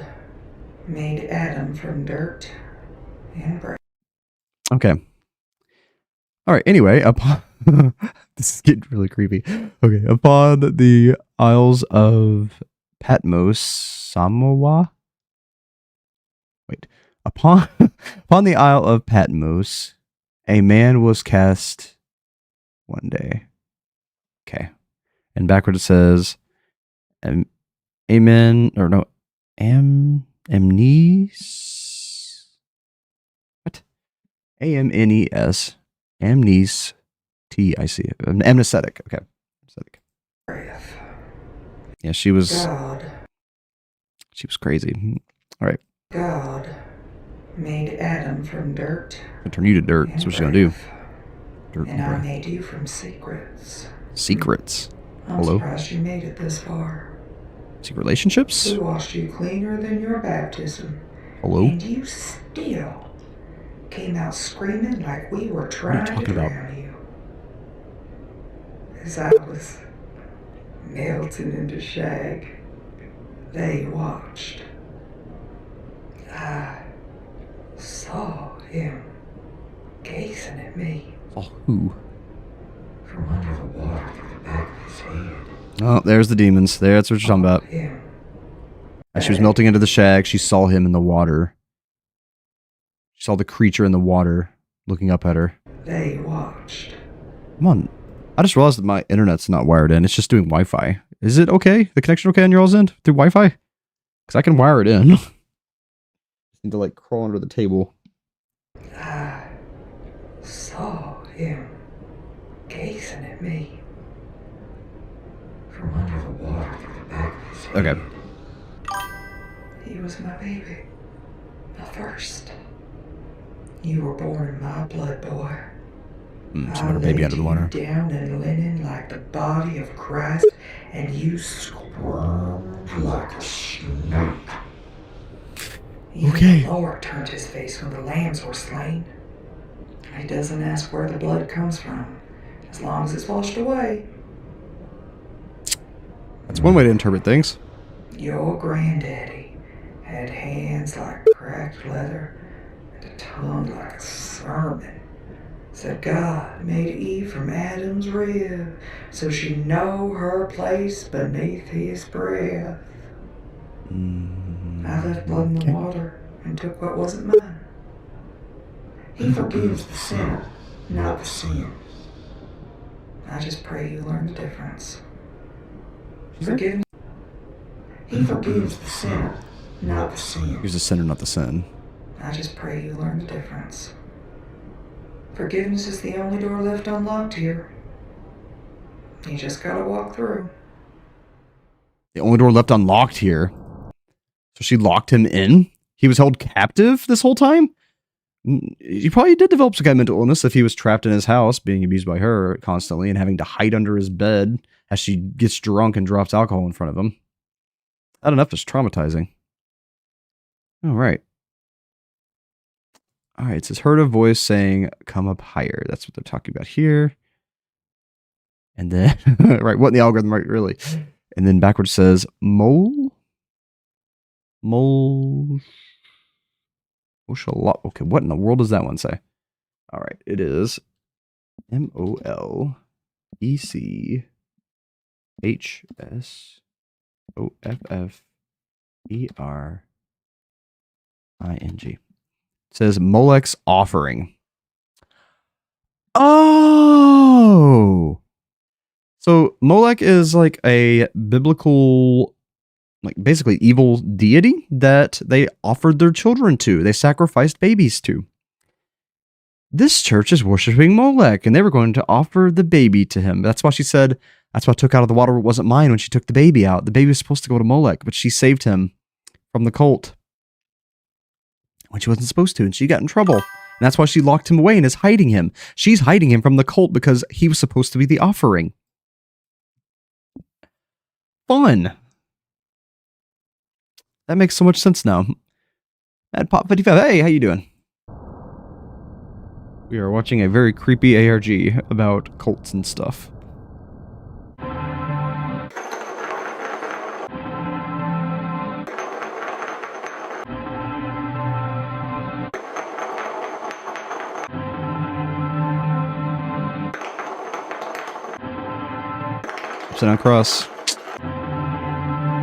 S12: made Adam from dirt and bread.
S1: Okay. All right. Anyway, upon this is getting really creepy. Okay, upon the Isles of Patmos, Samoa. Wait. Upon the Isle of Patmos, a man was cast one day. Okay. And backward it says, Amen, or no, Amnes. What? AMNES. Amnes. T-I-C. Amnesthetic. Okay. Amnesthetic. Yeah, she was.
S12: God.
S1: She was crazy. All right.
S12: God made Adam from dirt.
S1: I'll turn you to dirt. That's what she's gonna do. Dirt
S12: and I
S1: breath.
S12: made you from secrets.
S1: Secrets.
S12: I'm
S1: Hello.
S12: surprised you made it this far.
S1: Secret relationships.
S12: We washed you cleaner than your baptism.
S1: Hello.
S12: And you still came out screaming like we were trying to drown you. As I was melting into shag, they watched. I saw him gazing at me.
S1: Oh, who?
S12: From under the water through the back of his head.
S1: Oh, there's the demons. That's what you're talking about. As she was melting into the shag, she saw him in the water. She saw the creature in the water looking up at her.
S12: They watched.
S1: Come on. I just realized that my internet's not wired in. It's just doing Wi-Fi. Is it okay? The connection okay on your all's end through Wi-Fi? Because I can wire it in. Just need to like crawl under the table.
S12: I saw him gazing at me. From under the water through the back of his head.
S1: Okay.
S12: He was my baby. My first. You were born in my blood, boy.
S1: So her baby under the water.
S12: Down in linen like the body of Christ, and you squirmed like a snake. Even
S1: Okay.
S12: the Lord turned his face when the lambs were slain. He doesn't ask where the blood comes from, as long as it's washed away.
S1: That's one way to interpret things.
S12: Your granddaddy had hands like cracked leather and a tongue like a sermon. Said God made Eve from Adam's rib so she'd know her place beneath his breath. I left blood in the water and took what wasn't mine. He forgives the sinner, not the sin. I just pray you learn the difference. Forgiveness. He forgives the sinner, not the sin.
S1: He's the sinner, not the sin.
S12: I just pray you learn the difference. Forgiveness is the only door left unlocked here. You just gotta walk through.
S1: The only door left unlocked here. So she locked him in? He was held captive this whole time? He probably did develop some kind of mental illness if he was trapped in his house, being abused by her constantly and having to hide under his bed as she gets drunk and drops alcohol in front of him. That enough is traumatizing. All right. All right, it says, heard a voice saying, come up higher. That's what they're talking about here. And then, right, what in the algorithm, right, really? And then backwards says, okay, what in the world does that one say? All right, it is MOLECHSOFFERING. It says Molech's offering. Oh! So Molech is like a biblical, like basically evil deity that they offered their children to. They sacrificed babies to. This church is worshiping Molech, and they were going to offer the baby to him. That's why she said, that's why I took out of the water what wasn't mine when she took the baby out. The baby was supposed to go to Molech, but she saved him from the cult when she wasn't supposed to, and she got in trouble. And that's why she locked him away and is hiding him. She's hiding him from the cult because he was supposed to be the offering. Fun. That makes so much sense now. At Pop 55, hey, how you doing? We are watching a very creepy ARG about cults and stuff. Upside down cross.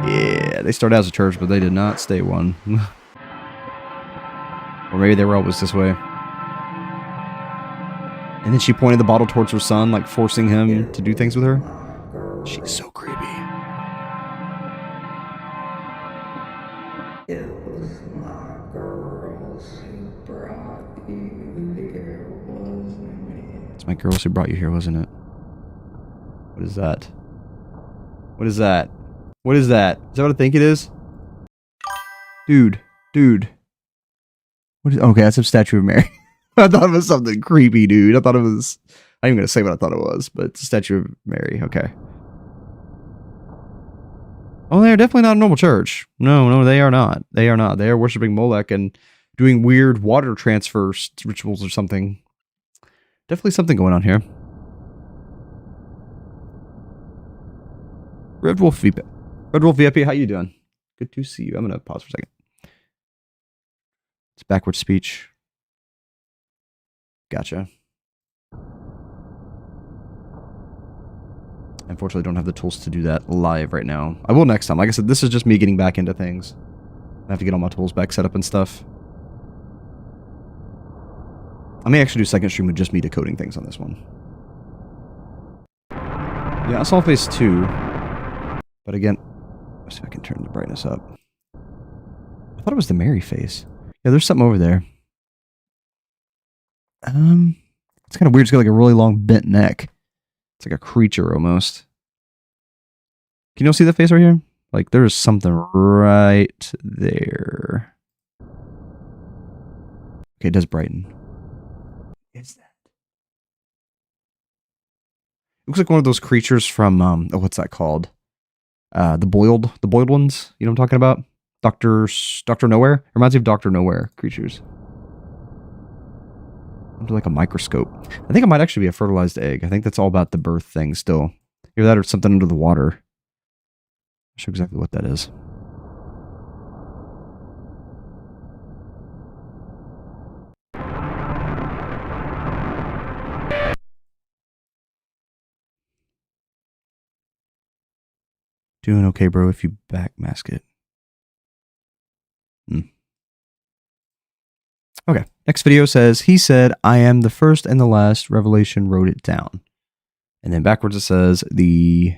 S1: Yeah, they started as a church, but they did not stay one. Or maybe they were always this way. And then she pointed the bottle towards her son, like forcing him to do things with her. She's so creepy.
S12: It was my girls who brought you here, wasn't it?
S1: It's my girls who brought you here, wasn't it? What is that? What is that? What is that? Is that what I think it is? Dude. What is, okay, that's a statue of Mary. I thought it was something creepy, dude. I thought it was, I'm even going to say what I thought it was, but it's a statue of Mary. Okay. Oh, they're definitely not a normal church. No, they are not. They are not. They are worshiping Molech and doing weird water transfer rituals or something. Definitely something going on here. Red Wolf VIP, how you doing? Good to see you. I'm going to pause for a second. It's backward speech. Gotcha. Unfortunately, I don't have the tools to do that live right now. I will next time. Like I said, this is just me getting back into things. I have to get all my tools back set up and stuff. I may actually do a second stream with just me decoding things on this one. Yeah, I saw phase 2. But again, let's see if I can turn the brightness up. I thought it was the Mary face. Yeah, there's something over there. It's kind of weird. It's got like a really long bent neck. It's like a creature almost. Can you all see the face right here? Like there's something right there. Okay, it does brighten. What is that? It looks like one of those creatures from oh, what's that called? The boiled ones. You know what I'm talking about? Dr. Nowhere? It reminds me of Dr. Nowhere creatures. under like a microscope. I think it might actually be a fertilized egg. I think that's all about the birth thing still. Either that or something under the water. I'm not sure exactly what that is. Doing okay, bro, if you backmask it. Okay, next video says, he said, I am the first and the last. Revelation wrote it down. And then backwards it says, the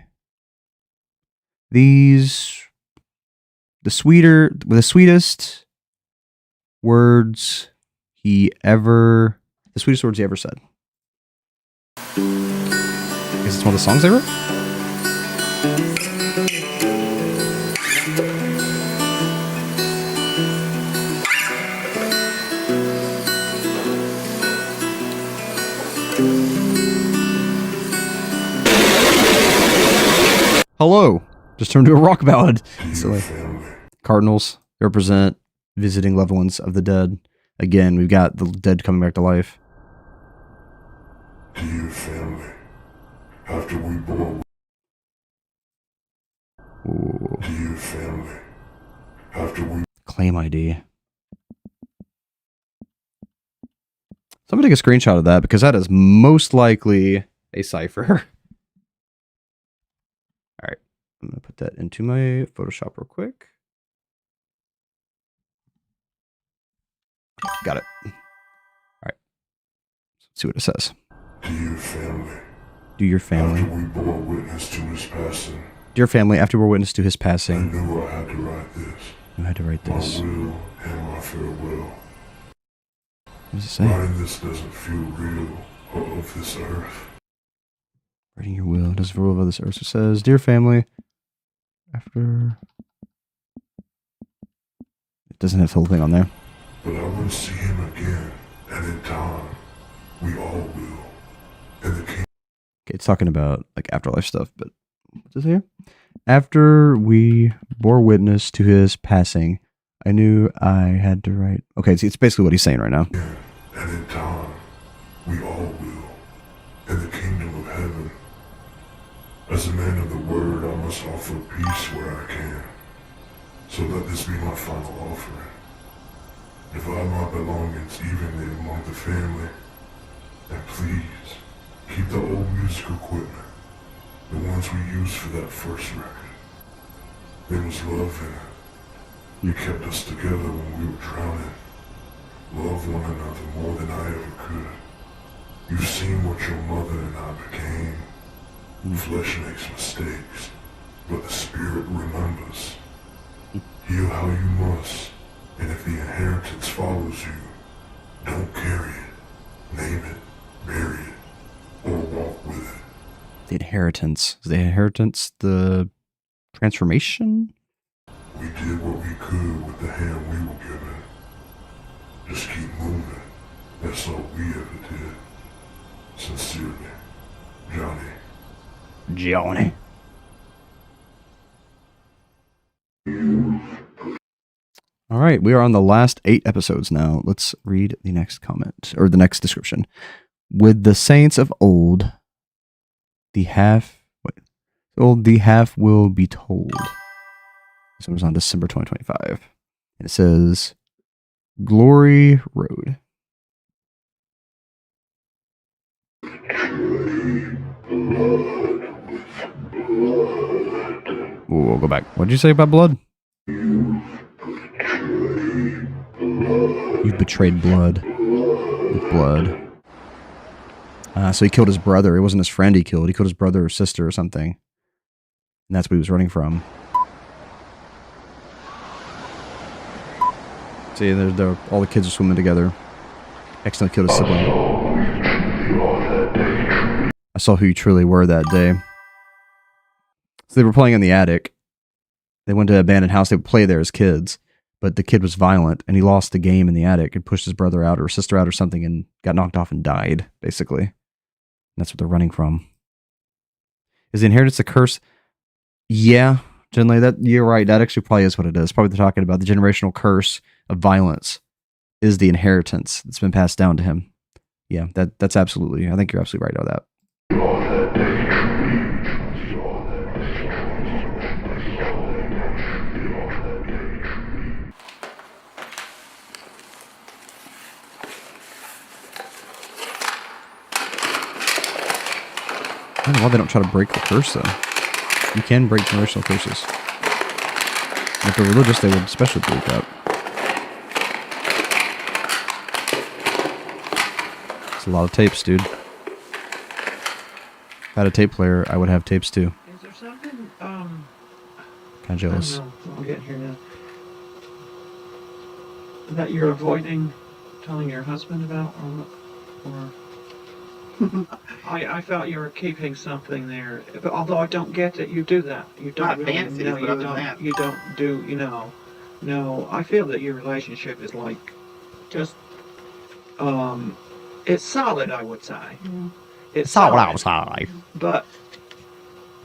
S1: sweetest words he ever said. I guess it's one of the songs they wrote? Hello. Just turned to a rock ballad. Silly. Cardinals represent visiting loved ones of the dead. Again, we've got the dead coming back to life.
S3: Dear family, after we bore...
S1: Ooh.
S3: Dear family, after we...
S1: Claim ID. Somebody take a screenshot of that because that is most likely a cipher. Alright, I'm going to put that into my Photoshop real quick. Got it. Alright. Let's see what it says.
S3: Dear family.
S1: Dear family.
S3: After we bore witness to his passing.
S1: Dear family, after we were witness to his passing.
S3: I knew I had to write this.
S1: You had to write this.
S3: My will and my farewell.
S1: What does it say?
S3: Writing this doesn't feel real or of this earth.
S1: Writing your will doesn't feel real of this earth. It says, dear family, after... It doesn't have the whole thing on there.
S3: But I will see him again, and in time, we all will. And the king...
S1: Okay, it's talking about like afterlife stuff, but what's it here? After we bore witness to his passing, I knew I had to write... Okay, it's basically what he's saying right now.
S3: Yeah, and in time, we all will. In the kingdom of heaven. As a man of the word, I must offer peace where I can. So let this be my final offering. Divide my belongings evenly among the family. And please, keep the old music equipment. The ones we used for that first record. There was love in it. You kept us together when we were drowning. Love one another more than I ever could. You've seen what your mother and I became. Flesh makes mistakes, but the spirit remembers. Heal how you must, and if the inheritance follows you, don't carry it, name it, bury it, or walk with it.
S1: The inheritance. Is the inheritance the transformation?
S3: We did what we could with the hand we were given. Just keep moving. That's all we ever did. Sincerely, Johnny.
S1: All right, we are on the last 8 episodes now. Let's read the next comment, or the next description. With the saints of old, the half will be told. This one was on December 2025. And it says, Glory Road. We'll go back. What did you say about blood? You've betrayed blood. With blood. So he killed his brother. It wasn't his friend he killed. He killed his brother or sister or something. And that's what he was running from. See, all the kids are swimming together. Accidentally killed his sibling. I saw who you truly were that day. So they were playing in the attic. They went to an abandoned house. They would play there as kids. But the kid was violent, and he lost the game in the attic and pushed his brother out or sister out or something and got knocked off and died, basically. And that's what they're running from. Is the inheritance a curse? Yeah, generally, you're right. That actually probably is what it is. Probably they're talking about the generational curse of violence is the inheritance that's been passed down to him. Yeah, that's absolutely. I think you're absolutely right about that. I don't know why they don't try to break the curse, though. You can break generational curses. And if they're religious, they would especially break that. It's a lot of tapes, dude. If I had a tape player, I would have tapes, too.
S13: Is there something,
S1: Kind of jealous.
S13: I don't know, I'll get here now. That you're avoiding telling your husband about, or I felt you were keeping something there. But although I don't get that you do that. You don't
S14: Not
S13: really,
S14: fancy,
S13: no,
S14: but
S13: you
S14: other
S13: don't.
S14: than that.
S13: You don't do. You know. No, I feel that your relationship is like just. It's solid, I would say. It's solid
S1: outside.
S13: But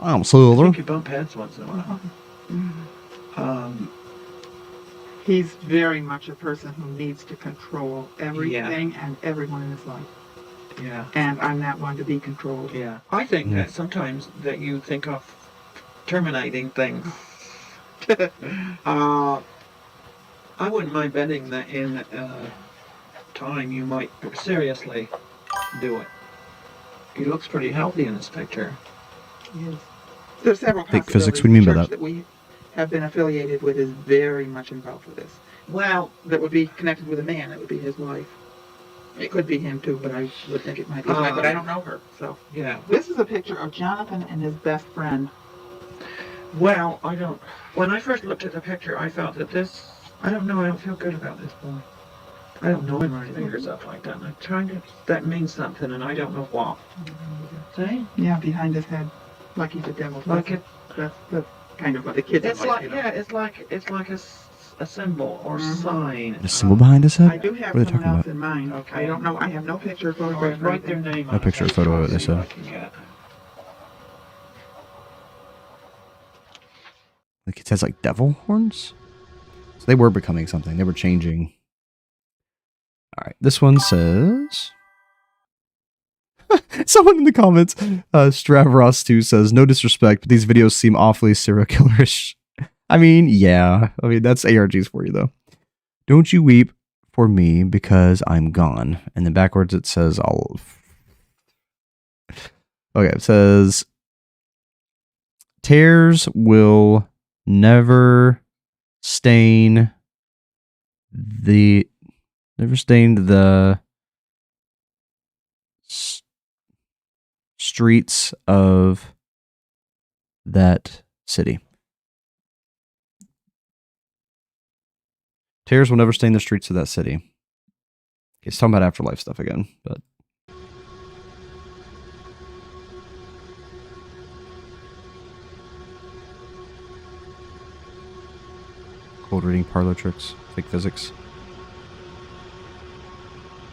S1: I'm
S13: I
S1: Southern.
S13: think you bump heads once in a while.
S14: He's very much a person who needs to control everything and everyone in his life.
S13: Yeah.
S14: And I'm not one to be controlled.
S13: Yeah. I think that sometimes that you think of terminating things. I wouldn't mind betting that in time you might seriously do it. He looks pretty healthy in this picture.
S14: Yes. There's several
S1: Think
S14: possibilities.
S1: physics, what do you mean by
S14: The church
S1: that?
S14: we have been affiliated with is very much involved with this. Well, that would be connected with a man. That would be his wife. It could be him too, but I would think it might be his wife, but I don't know her. So
S13: yeah.
S14: This is a picture of Jonathan and his best friend.
S13: Well, I don't. When I first looked at the picture, I felt that this. I don't know. I don't feel good about this boy. I don't know him or his fingers up like that. And I'm trying to. That means something, and I don't know what. See?
S14: Yeah, behind his head, like he's a devil.
S13: Like it.
S14: That's kind of what the kids.
S13: It's like, yeah, it's like a symbol or sign.
S1: A symbol behind his head?
S14: I do have
S1: What are they
S14: someone
S1: talking
S14: else
S1: about?
S14: in mind.
S13: Okay.
S14: I don't know. I have no picture or photograph. or
S13: Write their
S14: anything.
S13: name on
S1: No
S13: it.
S1: picture or photo of it, they
S13: See what
S1: said.
S13: I can get.
S1: The kid has like devil horns? So they were becoming something. They were changing. Alright, this one says... Someone in the comments, Stravros2 says, no disrespect, but these videos seem awfully serial killerish. I mean, yeah. I mean, that's ARGs for you, though. Don't you weep for me because I'm gone. And then backwards it says, Okay, it says, tears will never stain the streets of that city. Tears will never stain the streets of that city. Okay, it's talking about afterlife stuff again, but cold reading, parlor tricks, fake physics.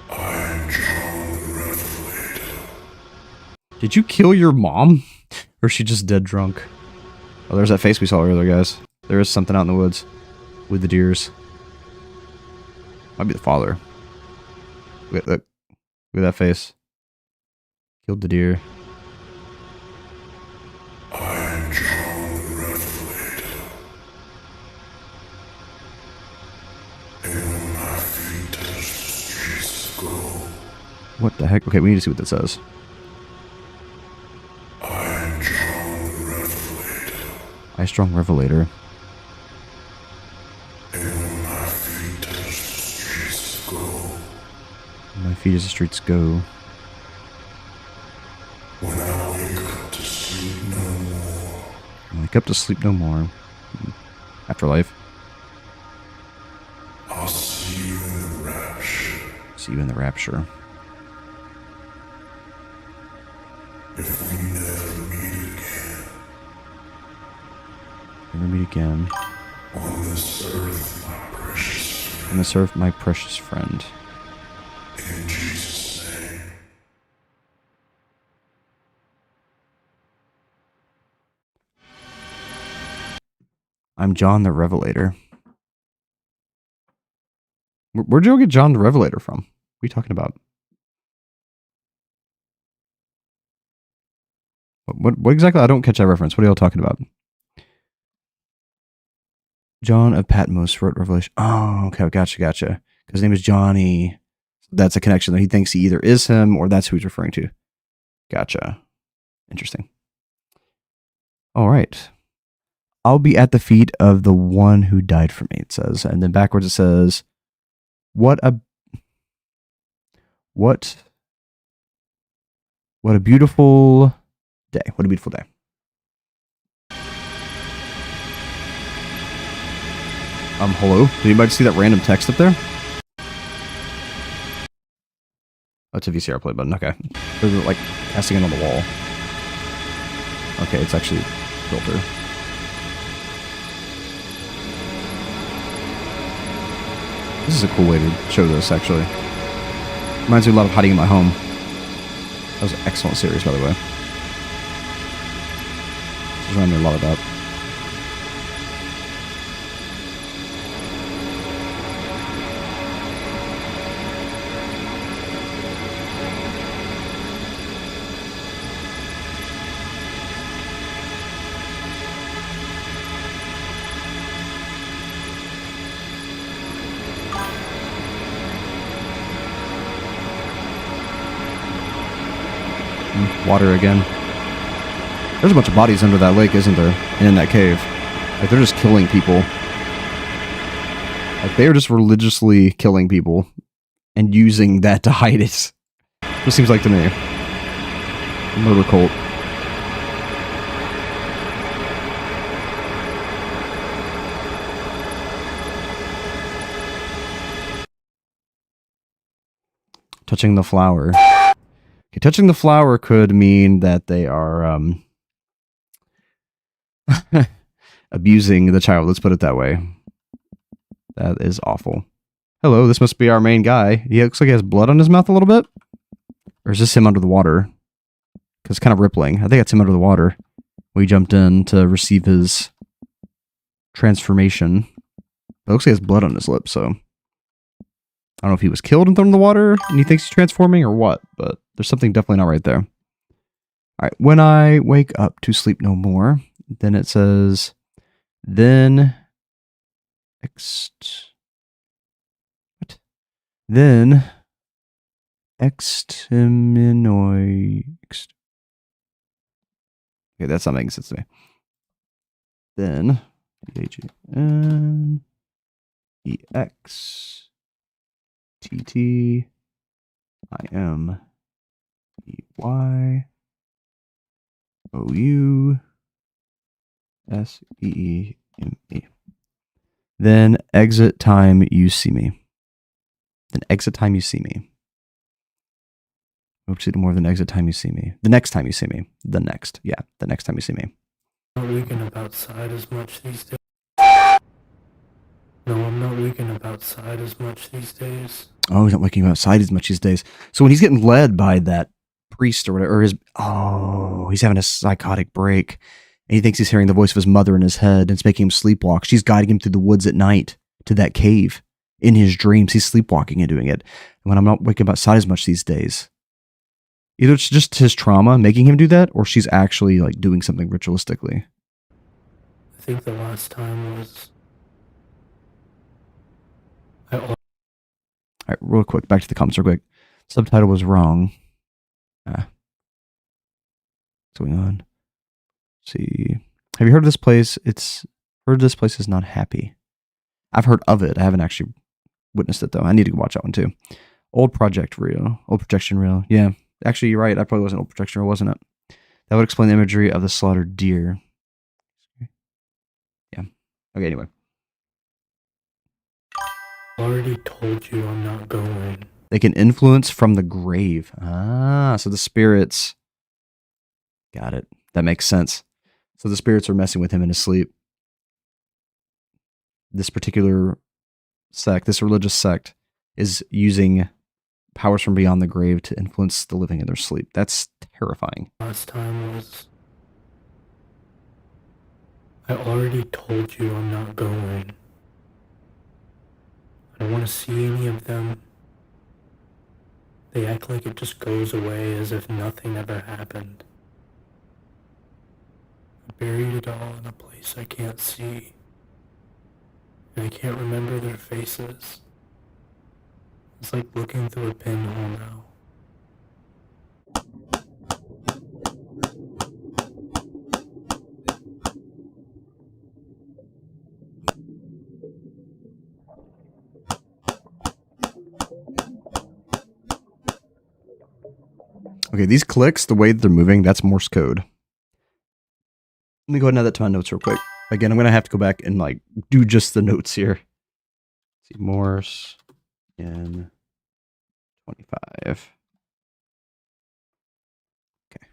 S3: I'm John Revelator.
S1: Did you kill your mom? Or is she just dead drunk? Oh, there's that face we saw earlier, guys. There is something out in the woods with the deers. Might be the father. Look at that face. Killed the deer.
S3: I'm John Revelator. And when my feet touch the streets of gold,
S1: What the heck? Okay, we need to see what that says.
S3: I'm John Revelator.
S1: I strong revelator.
S3: And when my feet touch the streets of gold,
S1: My feet as the streets go.
S3: when I wake up to sleep no more,
S1: I wake up to sleep no more. Afterlife.
S3: I'll see you in the rapture.
S1: See you in the rapture.
S3: If we never meet again
S1: Never meet again.
S3: on this earth, my precious friend,
S1: On this earth, my precious friend.
S3: in Jesus' name.
S1: I'm John the Revelator. Where'd you go get John the Revelator from? What are you talking about? What exactly? I don't catch that reference. What are y'all talking about? John of Patmos wrote Revelation. Oh, okay, gotcha. Because his name is Johnny. That's a connection that he thinks he either is him or that's who he's referring to. Gotcha. Interesting. All right. I'll be at the feet of the one who died for me, it says. And then backwards it says, What a beautiful day. What a beautiful day. Hello? Did anybody see that random text up there? Oh, it's a VCR play button. Okay. They're like casting it on the wall. Okay, it's actually filter. This is a cool way to show this, actually. Reminds me a lot of Hiding in My Home. That was an excellent series, by the way. This reminds me a lot of that. Water again. There's a bunch of bodies under that lake, isn't there? And in that cave. Like, they're just killing people. Like, they are just religiously killing people and using that to hide it. This seems like to me. A murder cult. Touching the flower. Okay, touching the flower could mean that they are abusing the child. Let's put it that way. That is awful. Hello, this must be our main guy. He looks like he has blood on his mouth a little bit. Or is this him under the water? Because it's kind of rippling. I think that's him under the water. We jumped in to receive his transformation. But it looks like he has blood on his lips, so... I don't know if he was killed and thrown in the water and he thinks he's transforming or what, but there's something definitely not right there. All right, when I wake up to sleep no more, then it says, then exterminoi. Okay, that's not making sense to me. Then EX TT IM EY OU SEEME. Then exit time you see me. Then exit time you see me. Hope to see more than exit time you see me. The next time you see me. The next time you see me.
S15: I'm not waking up outside as much these days. No, I'm not waking up outside as much these days.
S1: Oh, he's not waking up outside as much these days. So when he's getting led by that priest or whatever, he's having a psychotic break. And he thinks he's hearing the voice of his mother in his head, and it's making him sleepwalk. She's guiding him through the woods at night to that cave. In his dreams, he's sleepwalking and doing it. And when I'm not waking up outside as much these days, either it's just his trauma making him do that, or she's actually like doing something ritualistically.
S15: I think the last time was...
S1: All right, real quick, back to the comments real quick. Subtitle was wrong. What's going on? Let's see. Have you heard of this place? This place is not happy. I've heard of it. I haven't actually witnessed it though. I need to watch that one too. Old projection reel. Yeah, actually, you're right. I probably wasn't old projection reel, wasn't it? That would explain the imagery of the slaughtered deer. Yeah. Okay. Anyway.
S15: Already told you I'm not going.
S1: They can influence from the grave. So the spirits. Got it. That makes sense. So the spirits are messing with him in his sleep. This particular sect, this religious sect, is using powers from beyond the grave to influence the living in their sleep. That's terrifying.
S15: Last time was... I already told you I'm not going. I don't want to see any of them. They act like it just goes away as if nothing ever happened. buried it all in a place I can't see. And I can't remember their faces. It's like looking through a pinhole now.
S1: Okay, these clicks, the way that they're moving, that's Morse code. Let me go ahead and add that to my notes real quick. Again, I'm going to have to go back and like do just the notes here. Let's see, Morse in 25. Okay.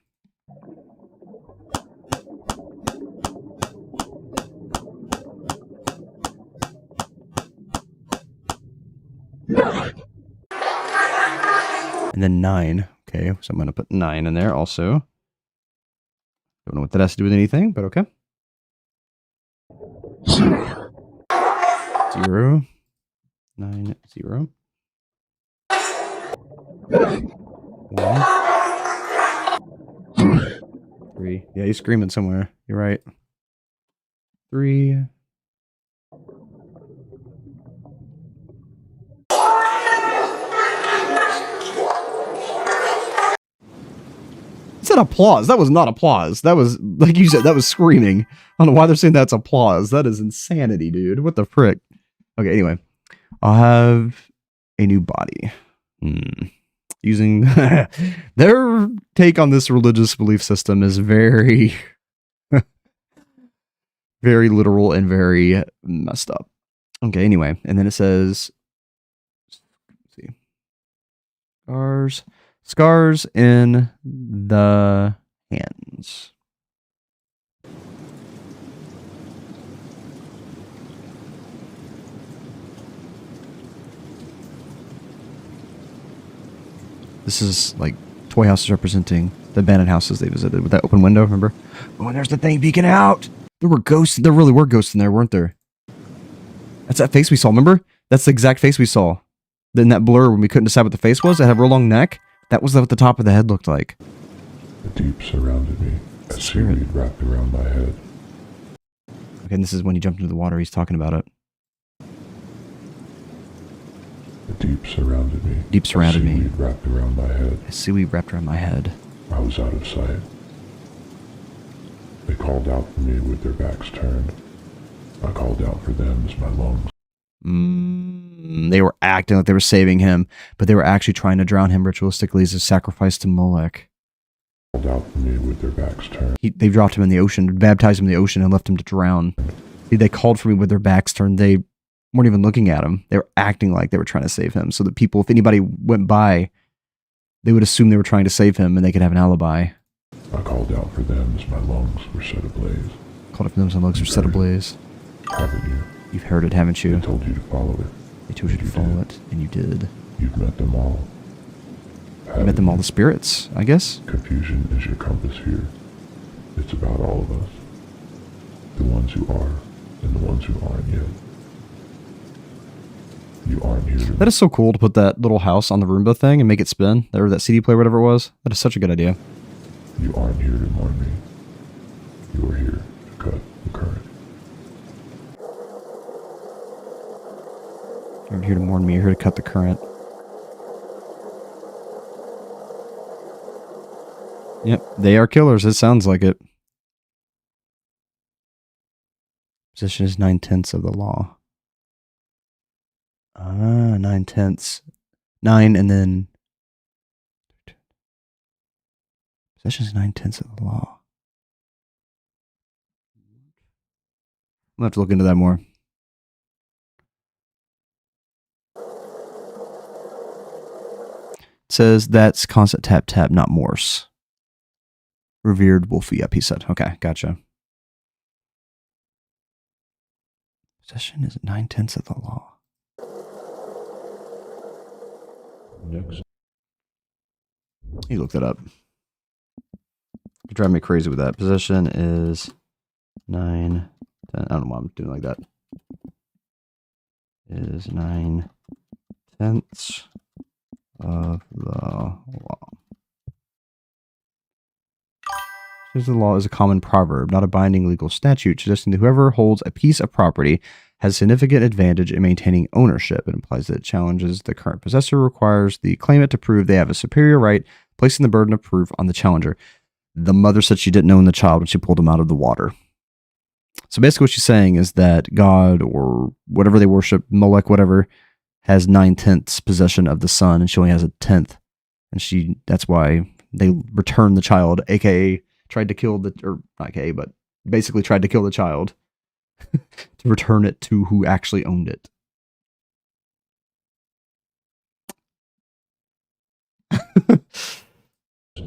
S1: And then 9. Okay, so I'm going to put 9 in there also. Don't know what that has to do with anything, but okay. 0. 9, 0. 1. 3. Yeah, he's screaming somewhere. You're right. 3. Is that applause? That was not applause. That was, like you said, that was screaming. I don't know why they're saying that's applause. That is insanity, dude. What the frick? Okay, anyway. I'll have a new body. Using their take on this religious belief system is very, very literal and very messed up. Okay, anyway. And then it says, let's see. Scars in the hands. This is like toy houses representing the abandoned houses they visited with that open window, remember? Oh, and there's the thing peeking out. There were ghosts. There really were ghosts in there, weren't there? That's that face we saw, remember? That's the exact face we saw. Then that blur when we couldn't decide what the face was, that had a real long neck. That was what the top of the head looked like.
S3: The deep surrounded me, a seaweed wrapped around my head.
S1: Okay, and this is when he jumped into the water, he's talking about it.
S3: The deep surrounded me.
S1: Deep surrounded me.
S3: Seaweed wrapped around my head.
S1: A seaweed wrapped around my head.
S3: I was out of sight. They called out for me with their backs turned. I called out for them as my lungs.
S1: They were acting like they were saving him, but they were actually trying to drown him ritualistically as a sacrifice to Molech.
S3: Called out for me with their backs turned.
S1: They dropped him in the ocean, baptized him in the ocean, and left him to drown. They called for me with their backs turned. They weren't even looking at him. They were acting like they were trying to save him, so that people, if anybody went by, they would assume they were trying to save him, and they could have an alibi.
S3: I called out for them as my lungs were set ablaze.
S1: Called out for them as my lungs were set ablaze.
S3: Haven't you?
S1: You've heard it, haven't you?
S3: They told you to follow it.
S1: They told you to follow it, and you did.
S3: You've met them all.
S1: You met them all, the spirits, I guess.
S3: Confusion is your compass here. It's about all of us. The ones who are, and the ones who aren't yet. You aren't here to...
S1: That is so cool to put that little house on the Roomba thing and make it spin. Or that CD player, whatever it was. That is such a good idea.
S3: You aren't here to mourn me. You are here to cut the current.
S1: You're here to mourn me. You're here to cut the current. Yep, they are killers. It sounds like it. Possession is 9/10 of the law. 9/10. 9 and then... Possession is 9/10 of the law. I'll have to look into that more. It says that's constant tap tap, not Morse. Revered Wolfie. Yep, he said. Okay, gotcha. Possession is 9/10 of the law.
S3: Next.
S1: You looked that up. You're driving me crazy with that. Possession is 9/10. I don't know why I'm doing like that. Is 9/10 of the law. The law is a common proverb, not a binding legal statute, suggesting that whoever holds a piece of property has significant advantage in maintaining ownership. It implies that it challenges the current possessor, requires the claimant to prove they have a superior right, placing the burden of proof on the challenger. The mother said she didn't own the child when she pulled him out of the water. So basically what she's saying is that God, or whatever they worship, Molech, whatever, has 9/10 possession of the son, and she only has a 10th. And that's why they returned the child, aka tried to kill or not aka, but basically tried to kill the child to return it to who actually owned it.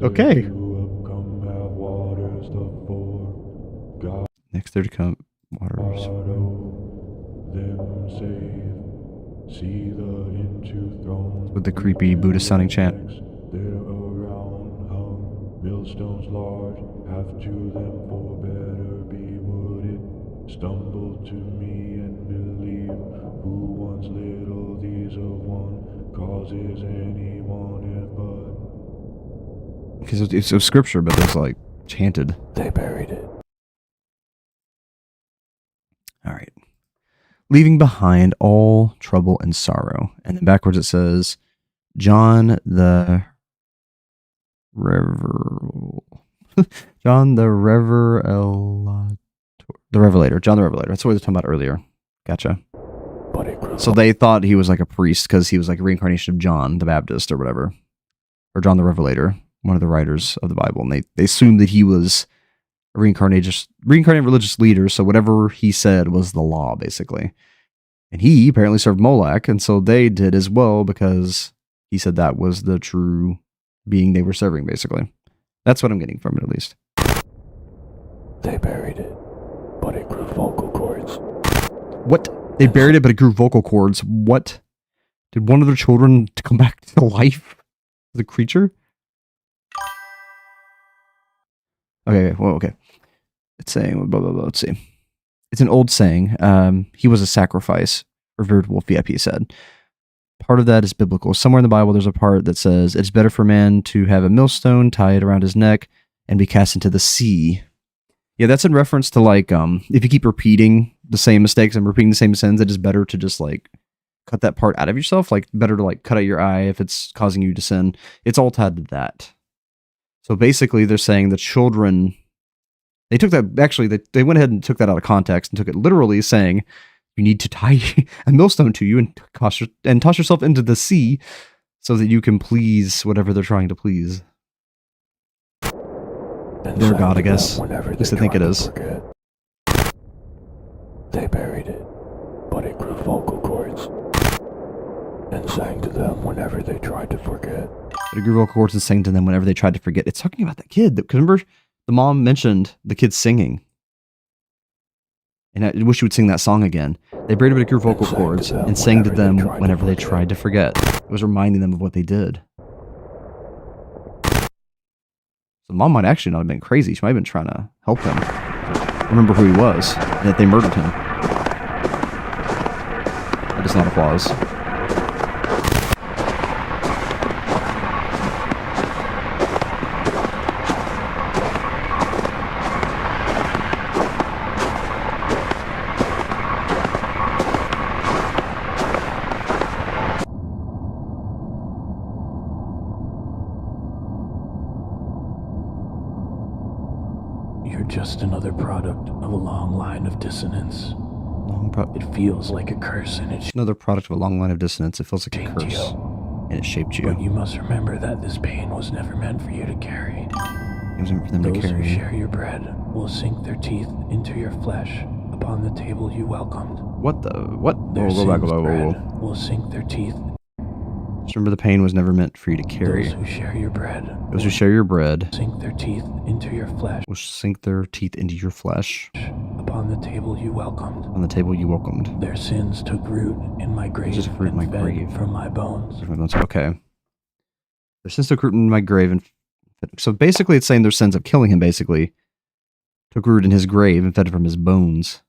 S1: Okay. Next there to come waters. With the creepy Buddhist sounding chant.
S16: Millstones large, half to them for better be would it stumble to me and believe who wants little these of one causes anyone if but
S1: because it's a scripture, but it's like chanted.
S16: They buried it.
S1: All right. Leaving behind all trouble and sorrow. And then backwards it says, John the Revelator. That's what we were talking about earlier. Gotcha. So they thought he was like a priest because he was like a reincarnation of John the Baptist or whatever. Or John the Revelator, one of the writers of the Bible. And they assumed that he was a reincarnated religious leader, so whatever he said was the law, basically. And he apparently served Molech, and so they did as well because he said that was the true being they were serving, basically. That's what I'm getting from it, at least.
S16: They buried it, but it grew vocal cords.
S1: What? They buried it, but it grew vocal cords. What? Did one of their children come back to life? The creature? Okay, well, okay. It's saying, blah, blah, blah, let's see. It's an old saying. He was a sacrifice, revered Wolf VIP said. Part of that is biblical. Somewhere in the Bible, there's a part that says, it's better for man to have a millstone tied around his neck and be cast into the sea. Yeah, that's in reference to like, if you keep repeating the same mistakes and repeating the same sins, it is better to just like cut that part out of yourself. Like better to like cut out your eye if it's causing you to sin. It's all tied to that. So basically they're saying the children, they took that, actually they went ahead and took that out of context and took it literally, saying you need to tie a millstone to you and toss yourself into the sea so that you can please whatever they're trying to please. Their God, I guess. At least I think it is.
S16: They buried it, but it grew vocal cords and sang to them whenever they tried to forget.
S1: But it grew vocal cords and sang to them whenever they tried to forget. It's talking about that kid. Because remember, the mom mentioned the kid singing. And I wish you would sing that song again. They buried it, but it grew vocal cords and sang to them whenever they tried to forget. It was reminding them of what they did. So mom might actually not have been crazy. She might have been trying to help him remember who he was and that they murdered him. That is not applause.
S16: Just another product of a long line of dissonance. It feels like a curse and it's
S1: another product of a long line of dissonance. It feels like a curse and it shaped you.
S16: But you must remember that this pain was never meant for you to carry.
S1: It was meant for them to carry.
S16: Those who share your bread will sink their teeth into your flesh upon the table you welcomed.
S1: What the? What?
S16: Their
S1: Go back.
S16: will sink their teeth.
S1: Just remember, the pain was never meant for you to carry.
S16: Those who share your bread.
S1: Those who share your bread.
S16: Sink their teeth into your flesh.
S1: Will sink their teeth into your flesh.
S16: Upon the table you welcomed.
S1: On the table you welcomed.
S16: Their sins took root in my grave.
S1: Just fruit in my grave.
S16: From my bones.
S1: Okay. Their sins took root in my grave, and so basically, it's saying their sins of killing him basically took root in his grave and fed from his bones,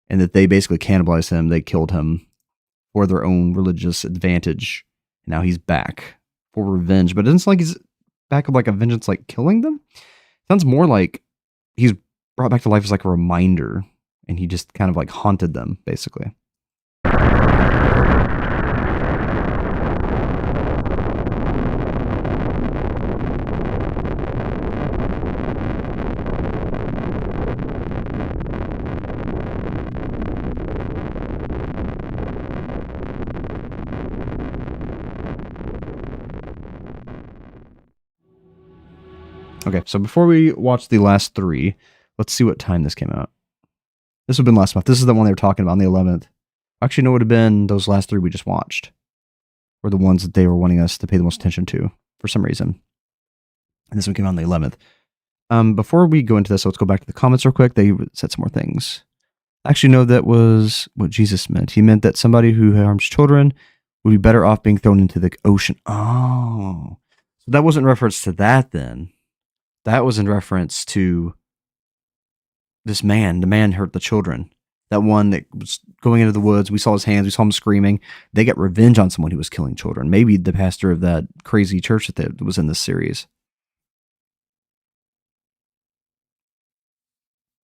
S1: and that they basically cannibalized him. They killed him for their own religious advantage. Now he's back for revenge, but it doesn't sound like he's back of like a vengeance, like killing them. Sounds more like he's brought back to life as like a reminder, and he just kind of like haunted them, basically. Okay, so before we watch the last 3, let's see what time this came out. This would have been last month. This is the one they were talking about on the 11th. Actually, no, it would have been those last 3 we just watched. Were the ones that they were wanting us to pay the most attention to for some reason. And this one came out on the 11th. Before we go into this, let's go back to the comments real quick. They said some more things. Actually, no, that was what Jesus meant. He meant that somebody who harms children would be better off being thrown into the ocean. Oh. So that wasn't in reference to that then. That was in reference to this man. The man hurt the children. That one that was going into the woods. We saw his hands. We saw him screaming. They got revenge on someone who was killing children. Maybe the pastor of that crazy church that was in this series.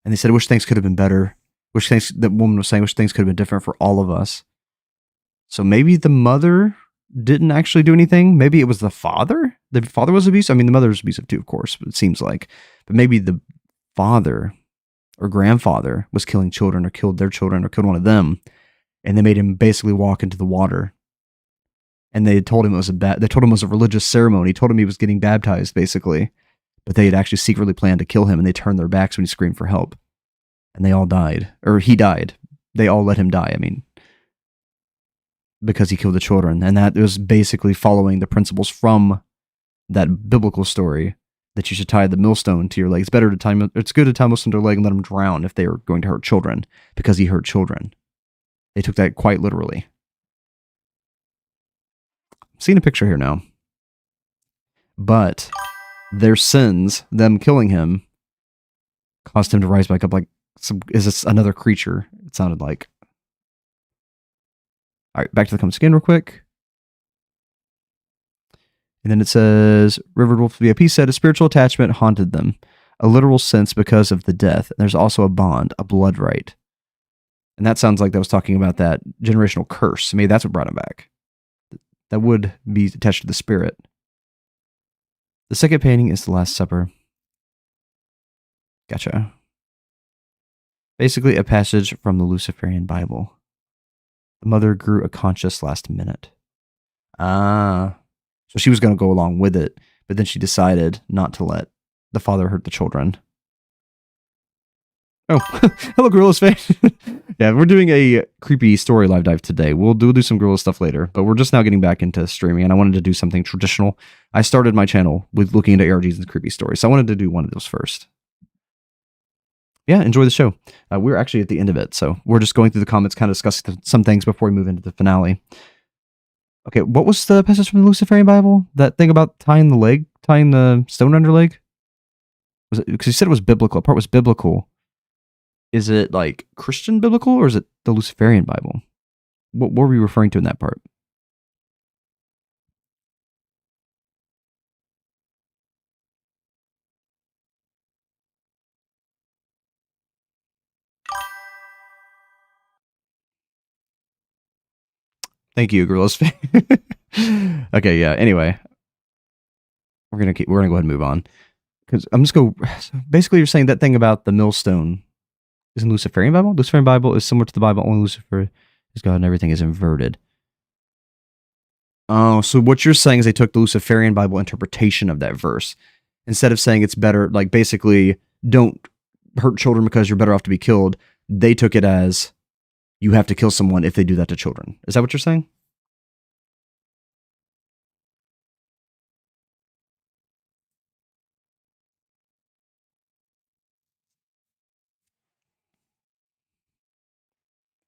S1: And they said, wish things could have been better. Wish things, that woman was saying, wish things could have been different for all of us. So maybe the mother didn't actually do anything. Maybe it was the father. The father was abusive. I mean, the mother was abusive too, of course, it seems like. But maybe the father or grandfather was killing children or killed their children or killed one of them. And they made him basically walk into the water. And they told him it was they told him it was a religious ceremony. Told him he was getting baptized, basically. But they had actually secretly planned to kill him, and they turned their backs when he screamed for help. And they all died. Or he died. They all let him die, I mean. Because he killed the children. And that was basically following the principles from that biblical story that you should tie the millstone to your leg. It's good to tie a millstone to your leg and let them drown if they are going to hurt children, because he hurt children. They took that quite literally. I'm seeing a picture here now. But their sins, them killing him, caused him to rise back up like is this another creature? It sounded like. All right, back to the comments again real quick. And then it says, River Wolf VIP said, a spiritual attachment haunted them. A literal sense because of the death. And there's also a bond, a blood right. And that sounds like that was talking about that generational curse. Maybe that's what brought him back. That would be attached to the spirit. The second painting is the Last Supper. Gotcha. Basically a passage from the Luciferian Bible. The mother grew unconscious last minute. Ah. So she was going to go along with it, but then she decided not to let the father hurt the children. Oh, hello, Gorilla's fan. Yeah, we're doing a creepy story live dive today. We'll do some Gorilla stuff later, but we're just now getting back into streaming, and I wanted to do something traditional. I started my channel with looking into ARGs and creepy stories, so I wanted to do one of those first. Yeah, enjoy the show. We're actually at the end of it, so we're just going through the comments, kind of discussing some things before we move into the finale. Okay, what was the passage from the Luciferian Bible? That thing about tying the stone under leg? Was it, because you said it was biblical. Part was biblical. Is it like Christian biblical, or is it the Luciferian Bible? What were we referring to in that part? Thank you, Gorilla's fan. Okay, yeah. Anyway, we're gonna go ahead and move on, because I'm just go. Basically, you're saying that thing about the millstone is in Luciferian Bible. Luciferian Bible is similar to the Bible. Only Lucifer is God, and everything is inverted. Oh, so what you're saying is they took the Luciferian Bible interpretation of that verse instead of saying it's better. Like basically, don't hurt children because you're better off to be killed. They took it as you have to kill someone if they do that to children. Is that what you're saying?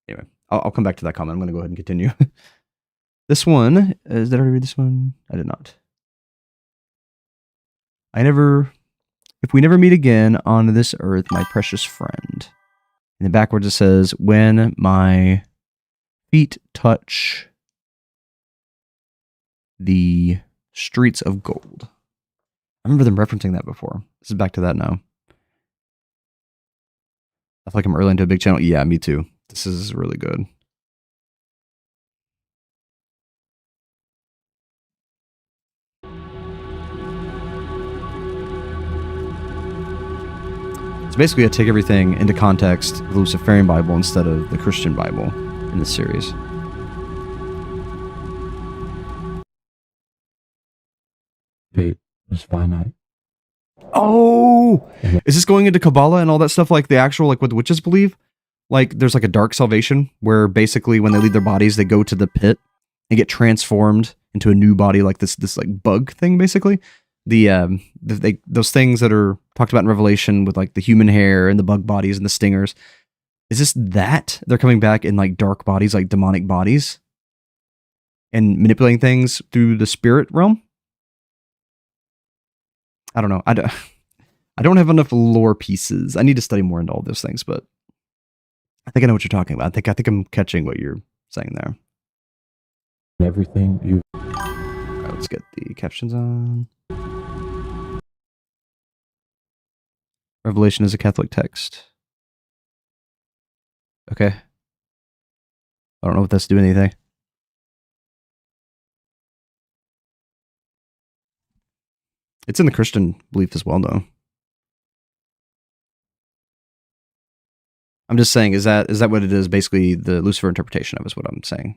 S1: Anyway, I'll come back to that comment. I'm going to go ahead and continue. This one, did I already read this one? I did not. If we never meet again on this earth, my precious friend. And then backwards it says, when my feet touch the streets of gold. I remember them referencing that before. This is back to that now. I feel like I'm early into a big channel. Yeah, me too. This is really good. So basically, I take everything into context of the Luciferian Bible instead of the Christian Bible in this series.
S16: Fate is finite.
S1: Oh! Is this going into Kabbalah and all that stuff, like the actual, like what the witches believe? Like, there's like a dark salvation where basically when they leave their bodies, they go to the pit and get transformed into a new body, like this like bug thing, basically. Those things that are talked about in Revelation with like the human hair and the bug bodies and the stingers. Is this that? They're coming back in like dark bodies, like demonic bodies, and manipulating things through the spirit realm? I don't know. I don't have enough lore pieces. I need to study more into all those things, but I think I know what you're talking about. I think I'm catching what you're saying there.
S16: Everything you...
S1: Alright, let's get the captions on. Revelation is a Catholic text. Okay. I don't know if that's doing anything. It's in the Christian belief as well, though. I'm just saying, is that what it is? Basically, the Lucifer interpretation of is what I'm saying.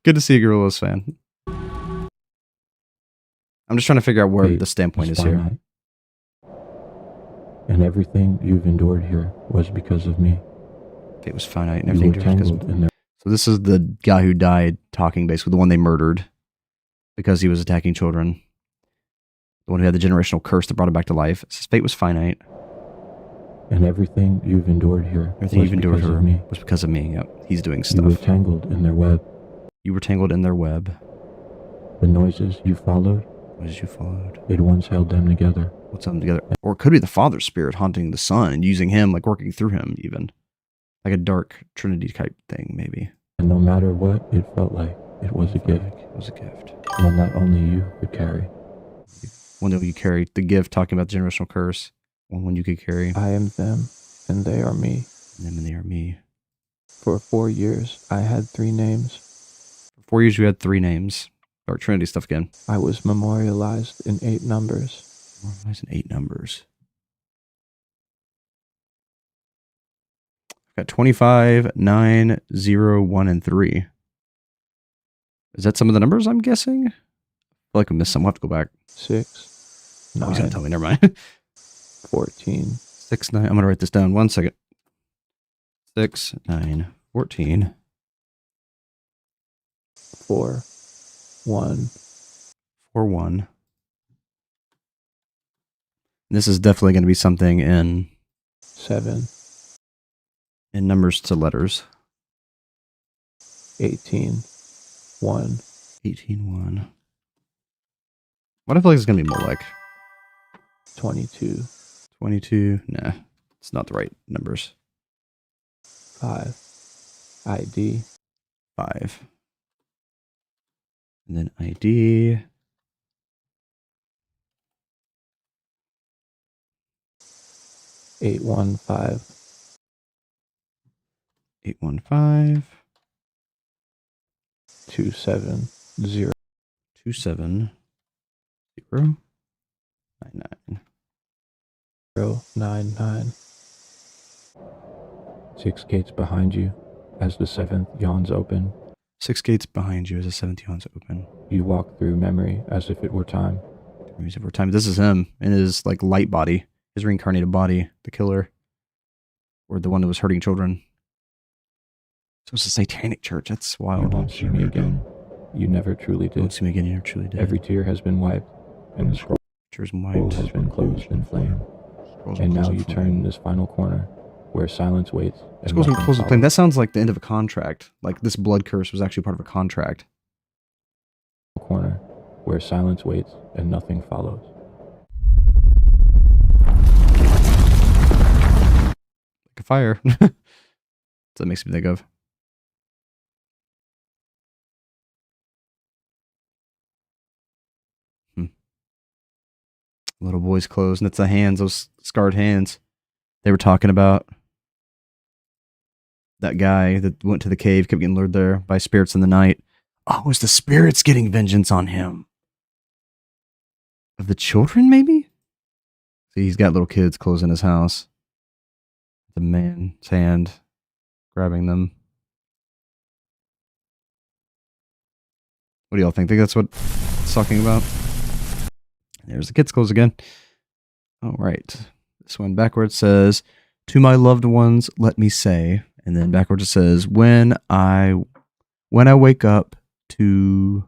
S1: Good to see a Gorillas fan. I'm just trying to figure out where the standpoint is here.
S16: And everything you've endured here was because of me.
S1: Fate was finite and everything because of me. So this is the guy who died talking, basically, the one they murdered because he was attacking children. The one who had the generational curse that brought him back to life. It says fate was finite.
S16: And everything you've endured here was
S1: because of me. Yep. He's doing stuff.
S16: You were tangled in their web.
S1: You were tangled in their web.
S16: The noises you followed. It once held them together.
S1: What's them together? Or it could be the Father's spirit haunting the Son and using him, like working through him, even. Like a dark Trinity type thing, maybe.
S16: And no matter what, it felt like it was a gift.
S1: It was a gift.
S16: One that only you could carry.
S1: One that you carry. The gift, talking about the generational curse. One you could carry.
S16: I am them, and they are me.
S1: Them and they are me.
S16: For 4 years, I had 3 names.
S1: For 4 years, you had 3 names. Dark Trinity stuff again.
S16: I was memorialized in 8 numbers.
S1: Memorialized in 8 numbers. I've got 25, 9, 0, 1, and 3. Is that some of the numbers I'm guessing? I feel like I missed some. We'll have to go back.
S16: 6, 9.
S1: He's going to tell me. Never mind.
S16: 14.
S1: 6, 9. I'm going to write this down. 1 second. 6, 9, 14.
S16: 4, 1.
S1: 4, 1. This is definitely going to be something in
S16: 7.
S1: In numbers to letters.
S16: 18, 1.
S1: 18, 1. What I feel like it's going to be Molech.
S16: 22.
S1: 22. Nah, it's not the right numbers.
S16: 5. ID.
S1: 5. And then ID.
S16: 815.
S1: 815.
S16: 270.
S1: 270. 99.
S16: 099. 6 gates behind you as the 7th yawns open.
S1: 6 gates behind you as the 7th yawns open.
S16: You walk through memory as if it were time.
S1: Memories of time. This is him in his like light body, his reincarnated body, the killer, or the one that was hurting children. So it's a satanic church. That's wild.
S16: You won't see me again. You never truly did.
S1: You won't see me again. You never truly did.
S16: Every tear has been wiped, and the scroll has been closed in flame. And now you turn this final corner, where silence waits.
S1: Closed in flame. That sounds like the end of a contract. Like this blood curse was actually part of a contract.
S16: Corner, where silence waits and nothing follows.
S1: Like a fire. That's what that makes me think of. Little boy's clothes, and it's the hands, those scarred hands. They were talking about that guy that went to the cave, kept getting lured there by spirits in the night. Oh, it was the spirits getting vengeance on him. Of the children, maybe? See, he's got little kids clothes in his house. The man's hand grabbing them. What do y'all think? Think that's what it's talking about? There's the kids' clothes again. All right. This one backwards says, "To my loved ones, let me say," and then backwards it says, when I wake up to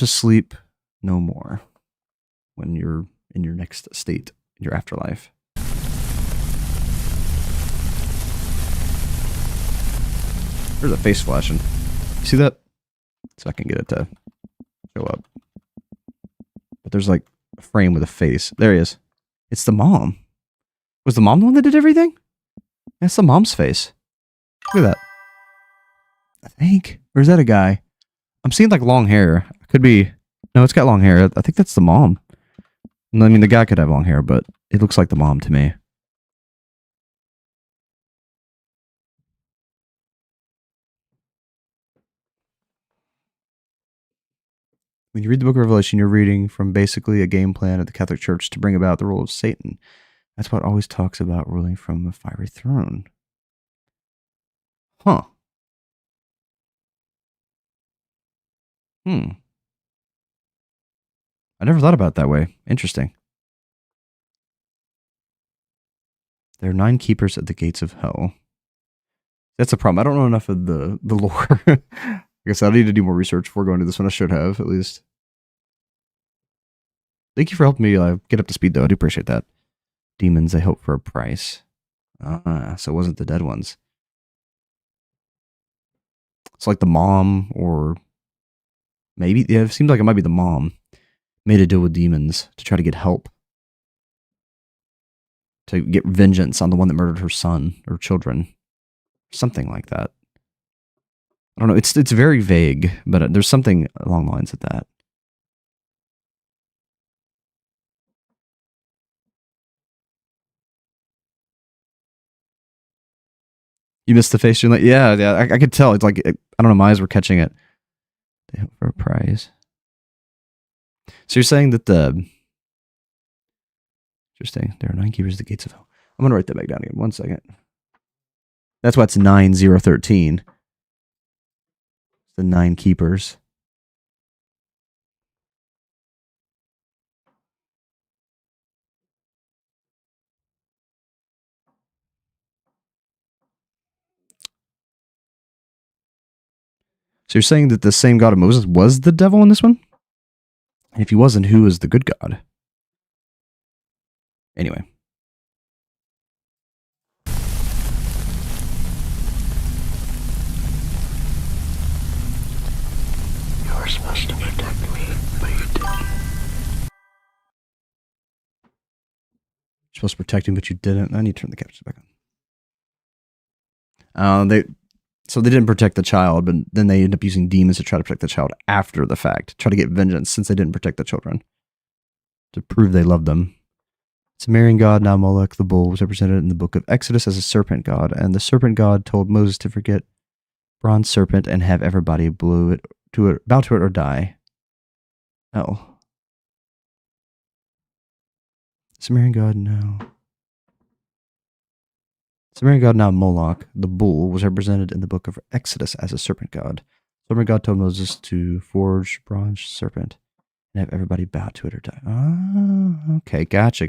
S1: sleep no more. When you're in your next state, in your afterlife. There's a face flashing. You see that? So I can get it to show up. But there's like a frame with a face. There he is. It's the mom. Was the mom the one that did everything? That's the mom's face. Look at that. I think. Or is that a guy? I'm seeing like long hair. Could be. No, it's got long hair. I think that's the mom. I mean, the guy could have long hair, but it looks like the mom to me. When you read the book of Revelation, you're reading from basically a game plan of the Catholic Church to bring about the rule of Satan. That's what it always talks about, ruling from a fiery throne. Huh. I never thought about it that way. Interesting. There are 9 keepers at the gates of hell. That's a problem. I don't know enough of the lore. I guess I need to do more research before going to this one. I should have, at least. Thank you for helping me get up to speed, though. I do appreciate that. Demons, they hope for a price. So it wasn't the dead ones. It's like the mom, or maybe, yeah, it seems like it might be the mom, made a deal with demons to try to get help. To get vengeance on the one that murdered her son or children. Something like that. I don't know. It's very vague, but there's something along the lines of that. You missed the face, you're like, yeah. I could tell. It's like, I don't know, my eyes were catching it. They hope for a prize. So you're saying that interesting. There are 9 keepers at the gates of hell. I'm going to write that back down again. 1 second. That's why it's 9013. The 9 keepers. So you're saying that the same God of Moses was the devil in this one? And if he wasn't, who is the good God? Anyway.
S3: You were supposed to protect me, but you didn't.
S1: You're supposed to protect him, but you didn't. I need to turn the captions back on. So they didn't protect the child, but then they end up using demons to try to protect the child after the fact, try to get vengeance since they didn't protect the children, to prove they loved them. Sumerian god, now Moloch, the bull, was represented in the book of Exodus as a serpent god, and the serpent god told Moses to forget bronze serpent and have everybody bow to it or die. Oh. Sumerian god now Moloch, the bull, was represented in the book of Exodus as a serpent god. Sumerian god told Moses to forge bronze serpent and have everybody bow to it or die. Ah, okay, gotcha.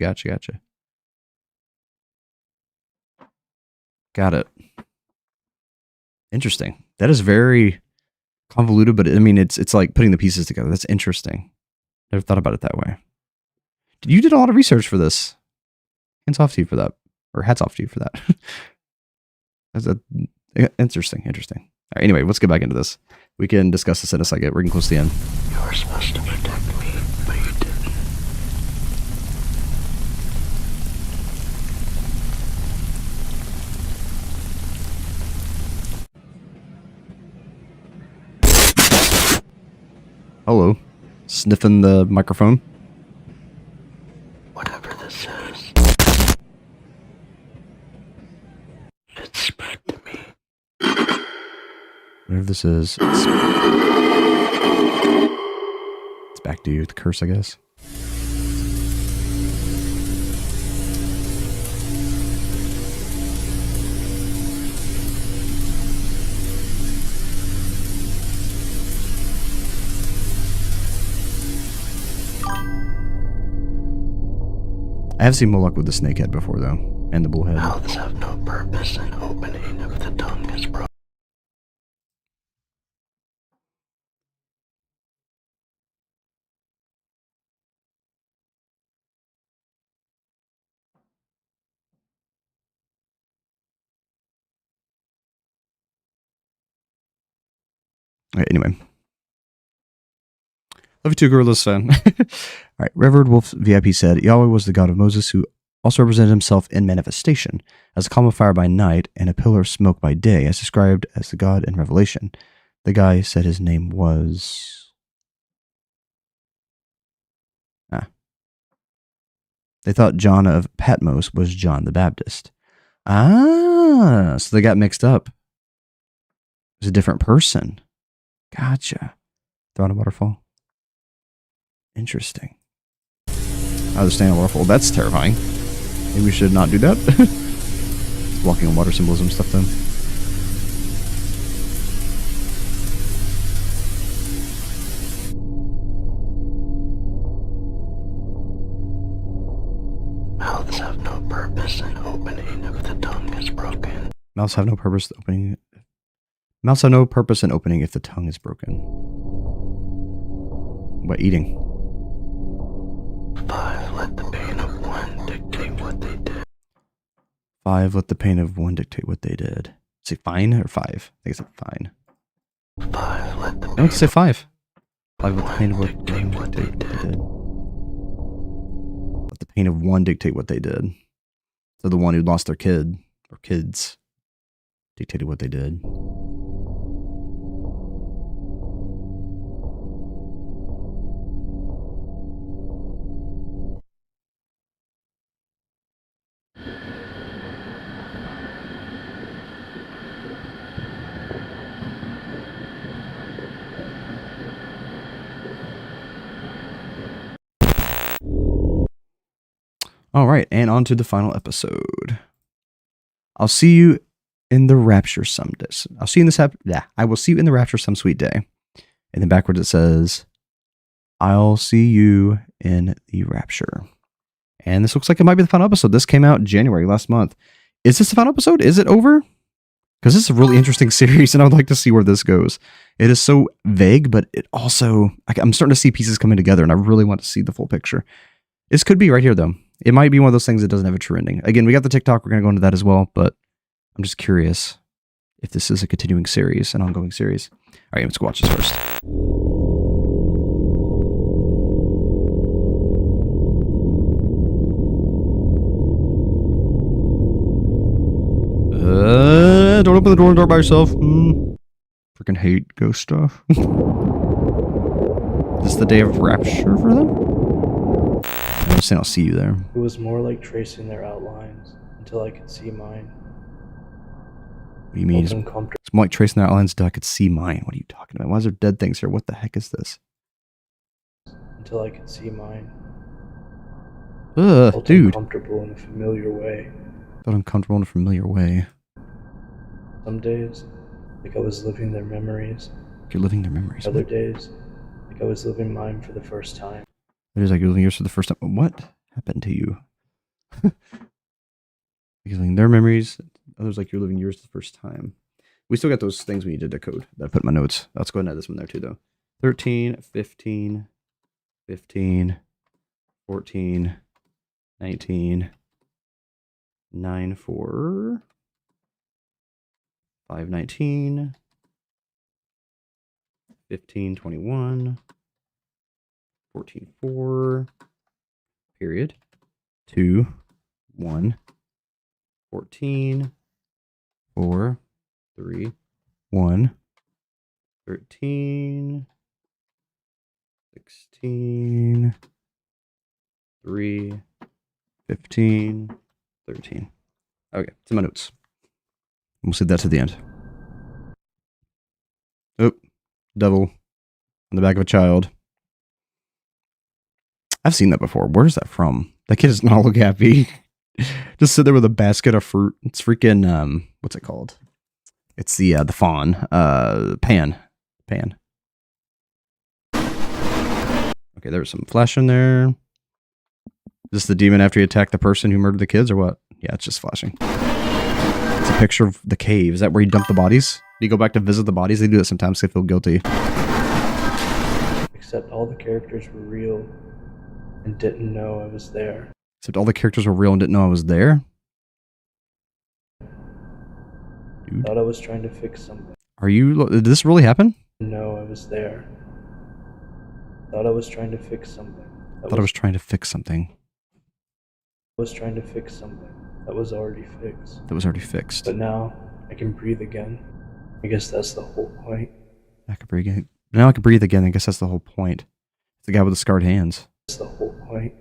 S1: Got it. Interesting. That is very convoluted, but I mean, it's like putting the pieces together. That's interesting. Never thought about it that way. You did a lot of research for this. Hands off to you for that. Or hats off to you for that. That's interesting. All right, anyway, let's get back into this. We can discuss this in a second. We're getting close to the end.
S3: You were supposed to protect me, but you didn't.
S1: Hello. Sniffing the microphone. Whatever this is, it's back to you. The curse, I guess. I have seen Moloch with the snakehead before, though, and the bullhead.
S17: Mouths have no purpose, and opening of the tongue is broken.
S1: Okay, anyway. Love you too, Gorillas fan. All right, Reverend Wolf VIP said, Yahweh was the God of Moses who also represented himself in manifestation as a column of fire by night and a pillar of smoke by day, as described as the God in Revelation. The guy said his name was... They thought John of Patmos was John the Baptist. So they got mixed up. It was a different person. Gotcha. Thrown a waterfall. Interesting. Understand a waterfall. That's terrifying. Maybe we should not do that. Walking on water symbolism stuff then.
S17: Mouths have no purpose, and opening of the tongue is broken.
S1: Mouths have no purpose opening. Mouths have no purpose in opening if the tongue is broken. What eating?
S17: 5. Let the pain of one dictate what they did.
S1: 5. Let the pain of one dictate what they did. Say fine or 5? I think it's a fine.
S17: 5. Let the
S1: I want to say 5. 5. Let the pain of one dictate what they did. Let the pain of one dictate what they did. So the one who lost their kid or kids dictated what they did. All right, and on to the final episode. I'll see you in the rapture someday. I'll see you in this. I will see you in the rapture some sweet day. And then backwards it says, "I'll see you in the rapture." And this looks like it might be the final episode. This came out January last month. Is this the final episode? Is it over? Because this is a really interesting series, and I would like to see where this goes. It is so vague, but it also I'm starting to see pieces coming together, and I really want to see the full picture. This could be right here, though. It might be one of those things that doesn't have a true ending. Again, we got the TikTok. We're going to go into that as well, but I'm just curious if this is a continuing series, an ongoing series. All right, let's go watch this first. Don't open the door by yourself. Freaking hate ghost stuff. Is this the day of rapture for them? I'm saying I'll see you there.
S15: It was more like tracing their outlines until I could see mine.
S1: What do you mean? It's more like tracing their outlines until I could see mine. What are you talking about? Why is there dead things here? What the heck is this?
S15: Until I could see mine.
S1: Ugh, dude.
S15: Uncomfortable in a familiar way.
S1: Felt uncomfortable in a familiar way.
S15: Some days, like I was living their memories.
S1: You're living their memories.
S15: Other days, like I was living mine for the first time.
S1: It is like you're living yours for the first time. What happened to you? You're living their memories. Others like you're living yours for the first time. We still got those things we needed to code that I put in my notes. Let's go ahead and add this one there too, though. 13, 15, 15, 14, 19, 9, 4, 5, 19, 15, 21, 14, 4, period, 2, 1, 14, 4, 3, 1, 13, 16, 3, 15, 13. Okay, it's in my notes. We'll save that to the end. Devil on the back of a child. I've seen that before. Where's that from? That kid does not look happy. Just sit there with a basket of fruit. It's freaking what's it called? It's the fawn. Pan. Okay, there's some flash in there. Is this the demon after he attacked the person who murdered the kids, or what? Yeah, it's just flashing. It's a picture of the cave. Is that where he dumped the bodies? Do you go back to visit the bodies? They do that sometimes. They feel guilty.
S15: Except all the characters were real and didn't know I was there.
S1: Except all the characters were real and didn't know I was there? Dude.
S15: Thought I was trying to fix something.
S1: Did this really happen?
S15: No, I was there. Thought I was trying to fix something.
S1: I was trying to fix something.
S15: I was trying to fix something that was already fixed.
S1: That was already fixed.
S15: But now I can breathe again. I guess that's the whole point.
S1: I can breathe again. Now I can breathe again. I guess that's the whole point. It's the guy with the scarred hands.
S15: That's the whole point.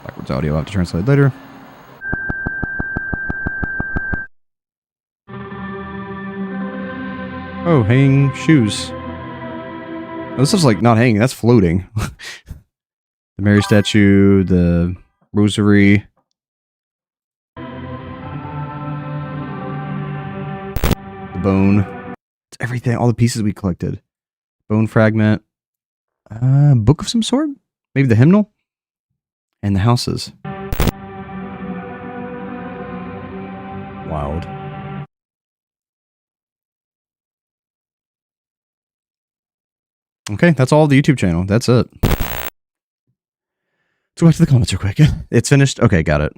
S1: Backwards audio, I'll have to translate later. Oh, hanging shoes. Oh, this stuff's like not hanging, that's floating. The Mary statue, the rosary. The bone. It's everything, all the pieces we collected. Bone fragment. Book of some sort? Maybe the hymnal? And the houses. Wild. Okay, that's all the YouTube channel. That's it. Let's go back to the comments real quick. It's finished? Okay, got it.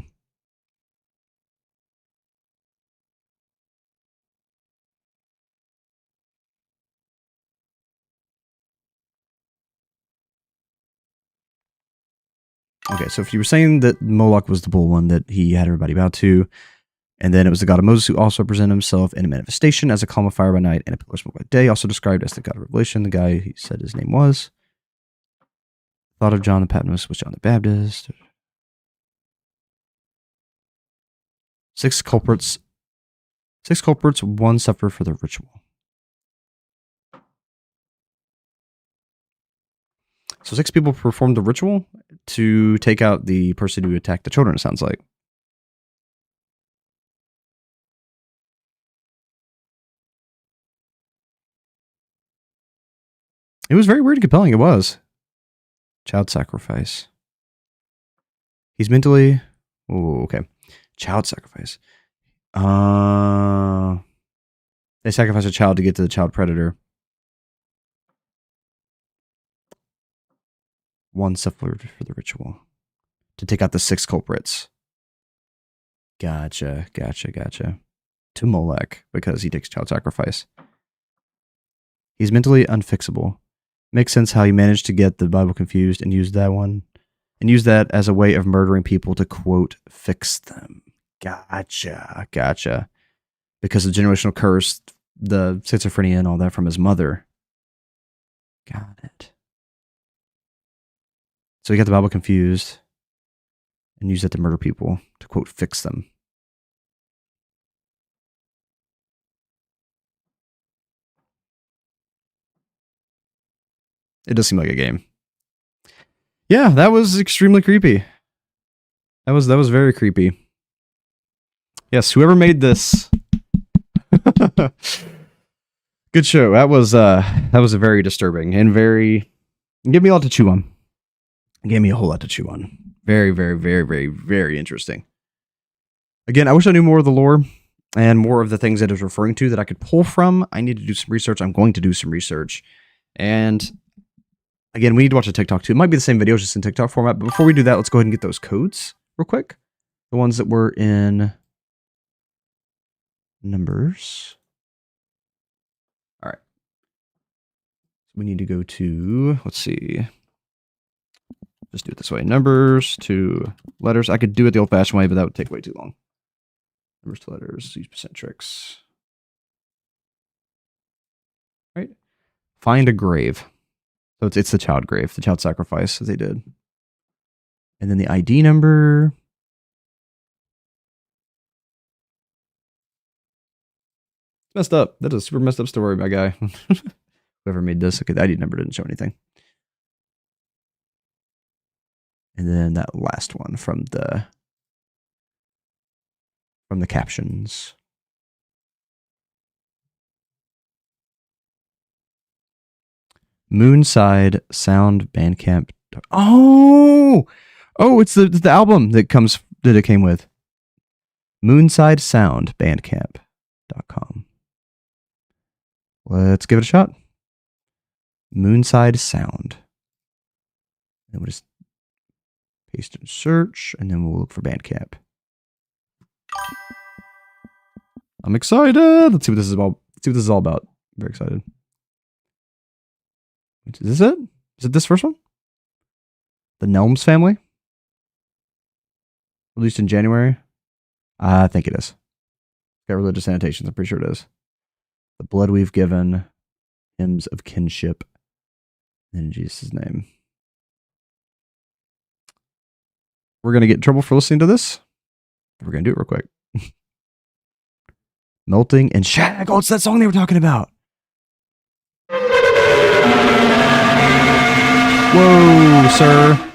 S1: Okay, so if you were saying that Moloch was the bull one that he had everybody bow to, and then it was the god of Moses who also presented himself in a manifestation as a column of fire by night and a pillar of smoke by day, also described as the god of Revelation, the guy he said his name was. Thought of John the Patmos was John the Baptist. 6 culprits. 6 culprits, 1 suffered for the ritual. So 6 people performed the ritual to take out the person who attacked the children, it sounds like. It was very weird and compelling, it was. Child sacrifice. He's mentally... Oh, okay. Child sacrifice. They sacrifice a child to get to the child predator. 1 suffered for the ritual. To take out the 6 culprits. Gotcha. To Molech, because he takes child sacrifice. He's mentally unfixable. Makes sense how he managed to get the Bible confused and use that one. And use that as a way of murdering people to, quote, fix them. Gotcha. Because of the generational curse, the schizophrenia and all that from his mother. Got it. So he got the Bible confused and used that to murder people, to, quote, fix them. It does seem like a game. Yeah, that was extremely creepy. That was very creepy. Yes, whoever made this. Good show. That was a very disturbing and very gave me a lot to chew on. Gave me a whole lot to chew on. Very, very, very, very, very interesting. Again, I wish I knew more of the lore and more of the things that it was referring to that I could pull from. I need to do some research. I'm going to do some research. And again, we need to watch a TikTok too. It might be the same videos, just in TikTok format. But before we do that, let's go ahead and get those codes real quick. The ones that were in Numbers. All right. So we need to go to, let's see. Just do it this way. Numbers to letters. I could do it the old-fashioned way, but that would take way too long. Numbers to letters. Use percentrix. All right. Find a grave. So it's the child grave, the child sacrifice that they did. And then the ID number. It's messed up. That's a super messed up story, my guy. Whoever made this, okay, the ID number didn't show anything. And then that last one from the captions. Moonside Sound Bandcamp. Oh, it's the album that it came with. Moonside Sound Bandcamp.com. Let's give it a shot. Moonside Sound. And we'll just paste in search, and then we'll look for Bandcamp. I'm excited. Let's see what this is about. Let's see what this is all about. I'm very excited. Is this it? Is it this first one? The Gnomes family? Released in January? I think it is. Got religious annotations. I'm pretty sure it is. The blood we've given. Hymns of kinship. In Jesus' name. We're going to get in trouble for listening to this. We're going to do it real quick. Melting and Shag. Oh, it's that song they were talking about. Whoa, sir.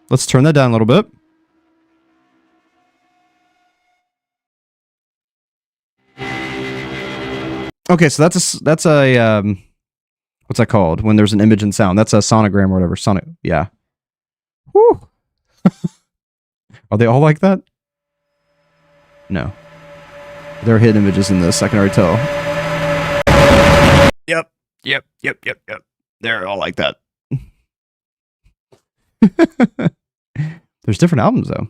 S1: Let's turn that down a little bit. Okay, so that's a what's that called? When there's an image and sound. That's a sonogram or whatever. Sonic, yeah. Woo. Are they all like that? No. There are hidden images in this, I can already tell. Yep. They're all like that. There's different albums though.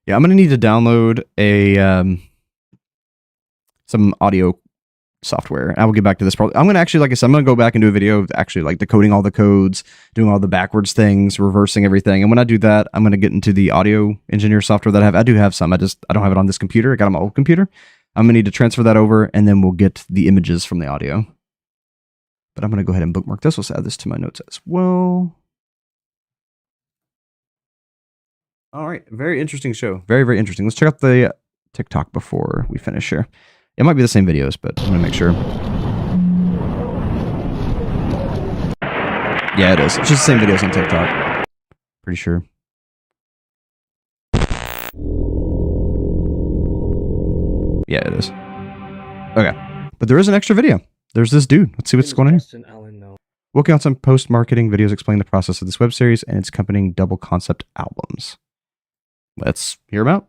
S1: Yeah, I'm gonna need to download some audio software. I will get back to this probably. I'm gonna actually, like I said, I'm gonna go back and do a video of actually like decoding all the codes, doing all the backwards things, reversing everything. And when I do that, I'm gonna get into the audio engineer software that I have. I do have some. I don't have it on this computer. I got it on my old computer. I'm gonna need to transfer that over, and then we'll get the images from the audio. But I'm gonna go ahead and bookmark this. Let's add this to my notes as well. All right, very interesting show. Very, very interesting. Let's check out the TikTok before we finish here. It might be the same videos, but I'm gonna make sure. Yeah, it is. It's just the same videos on TikTok. Pretty sure. Yeah, it is. Okay. But there is an extra video. There's this dude. Let's see what's going on here. Working on some post-marketing videos explaining the process of this web series and its accompanying double concept albums. Let's hear him out.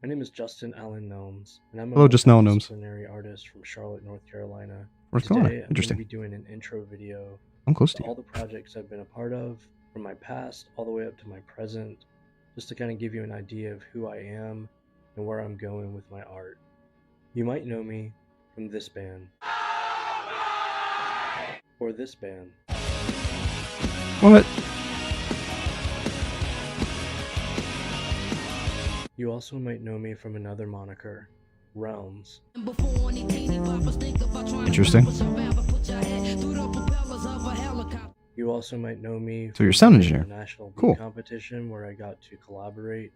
S18: My name is Justin Allen Gnomes, and I'm a
S1: multidisciplinary
S18: artist from Charlotte, North Carolina.
S1: North Carolina.
S18: Today,
S1: Interesting.
S18: I'm going to be doing an intro video.
S1: I'm close to
S18: all the projects I've been a part of, from my past all the way up to my present, just to kind of give you an idea of who I am and where I'm going with my art. You might know me from this band. Or this band.
S1: What?
S18: You also might know me from another moniker, Realms.
S1: Interesting.
S18: You also might know me
S1: So you're a sound engineer.
S18: National
S1: Cool.
S18: competition where I got to collaborate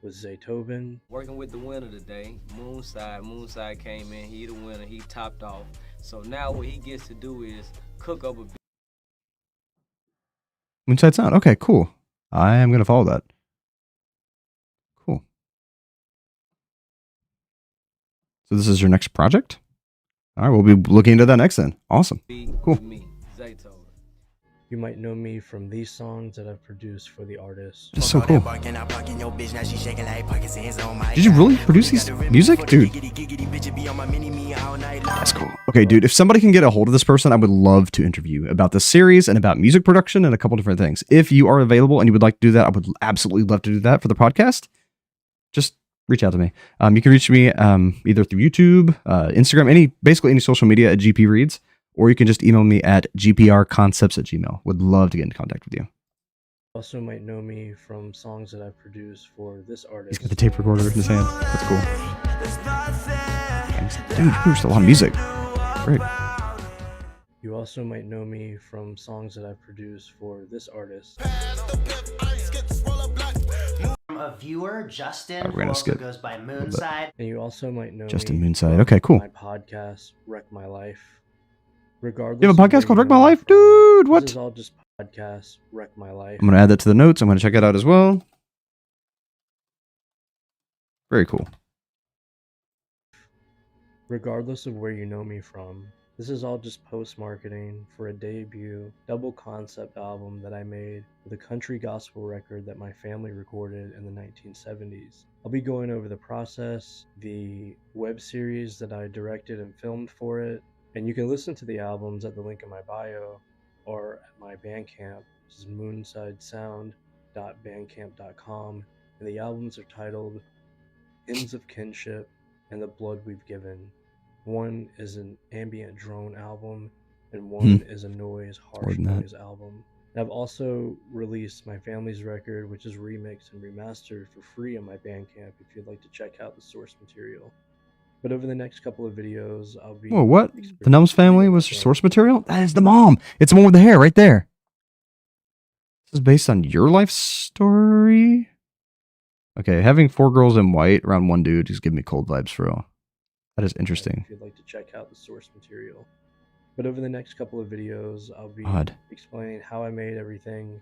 S18: with Zaytoven.
S19: Working with the winner today, Moonside. Moonside came in, he the winner, he topped off. So now what he gets to do is cook up a
S1: Moonside Sound. Okay, cool. I am gonna follow that. Cool. So this is your next project? All right, we'll be looking into that next then. Awesome. Cool.
S18: You might know me from these songs that I've produced for the artist.
S1: That's so cool. Did you really produce these music? Dude. That's cool. Okay, dude, if somebody can get a hold of this person, I would love to interview about this series and about music production and a couple different things. If you are available and you would like to do that, I would absolutely love to do that for the podcast. Just reach out to me. You can reach me either through YouTube, Instagram, basically any social media at GP Reads. Or you can just email me at gprconcepts@gmail.com. Would love to get in contact with you.
S18: Also might know me from songs that I've produced for this artist.
S1: He's got the tape recorder in his hand. That's cool. Dude, you produced a lot of music. Great.
S18: You also might know me from songs that I've produced for this artist.
S20: A viewer, Justin,
S1: we're gonna
S20: who also
S1: skip
S20: goes by
S1: a little bit.
S20: Moonside.
S18: And you also might know
S1: Justin
S18: me
S1: Moonside.
S18: from
S1: Okay, cool.
S18: my podcast, Wreck My Life. Regardless
S1: You have a
S18: of where
S1: podcast called
S18: you
S1: Wreck
S18: know
S1: My
S18: me
S1: Life?
S18: from,
S1: Dude,
S18: This
S1: what?
S18: is all just podcast, Wreck My Life.
S1: I'm going to add that to the notes. I'm going to check it out as well. Very cool.
S18: Regardless of where you know me from, this is all just post-marketing for a debut double concept album that I made with a country gospel record that my family recorded in the 1970s. I'll be going over the process, the web series that I directed and filmed for it, and you can listen to the albums at the link in my bio or at my Bandcamp, which is moonsidesound.bandcamp.com, and the albums are titled Hymns of Kinship and The Blood We've Given. One is an ambient drone album, and one is a harsh noise album. And I've also released my family's record, which is remixed and remastered for free on my Bandcamp if you'd like to check out the source material. But over the next couple of videos, I'll be...
S1: Whoa, what? The Numbs family was your source material? That is the mom. It's the one with the hair right there. This is based on your life story? Okay, having 4 girls in white around one dude just give me cold vibes for real. That is interesting.
S18: If you'd like to check out the source material. But over the next couple of videos, I'll be explaining how I made everything.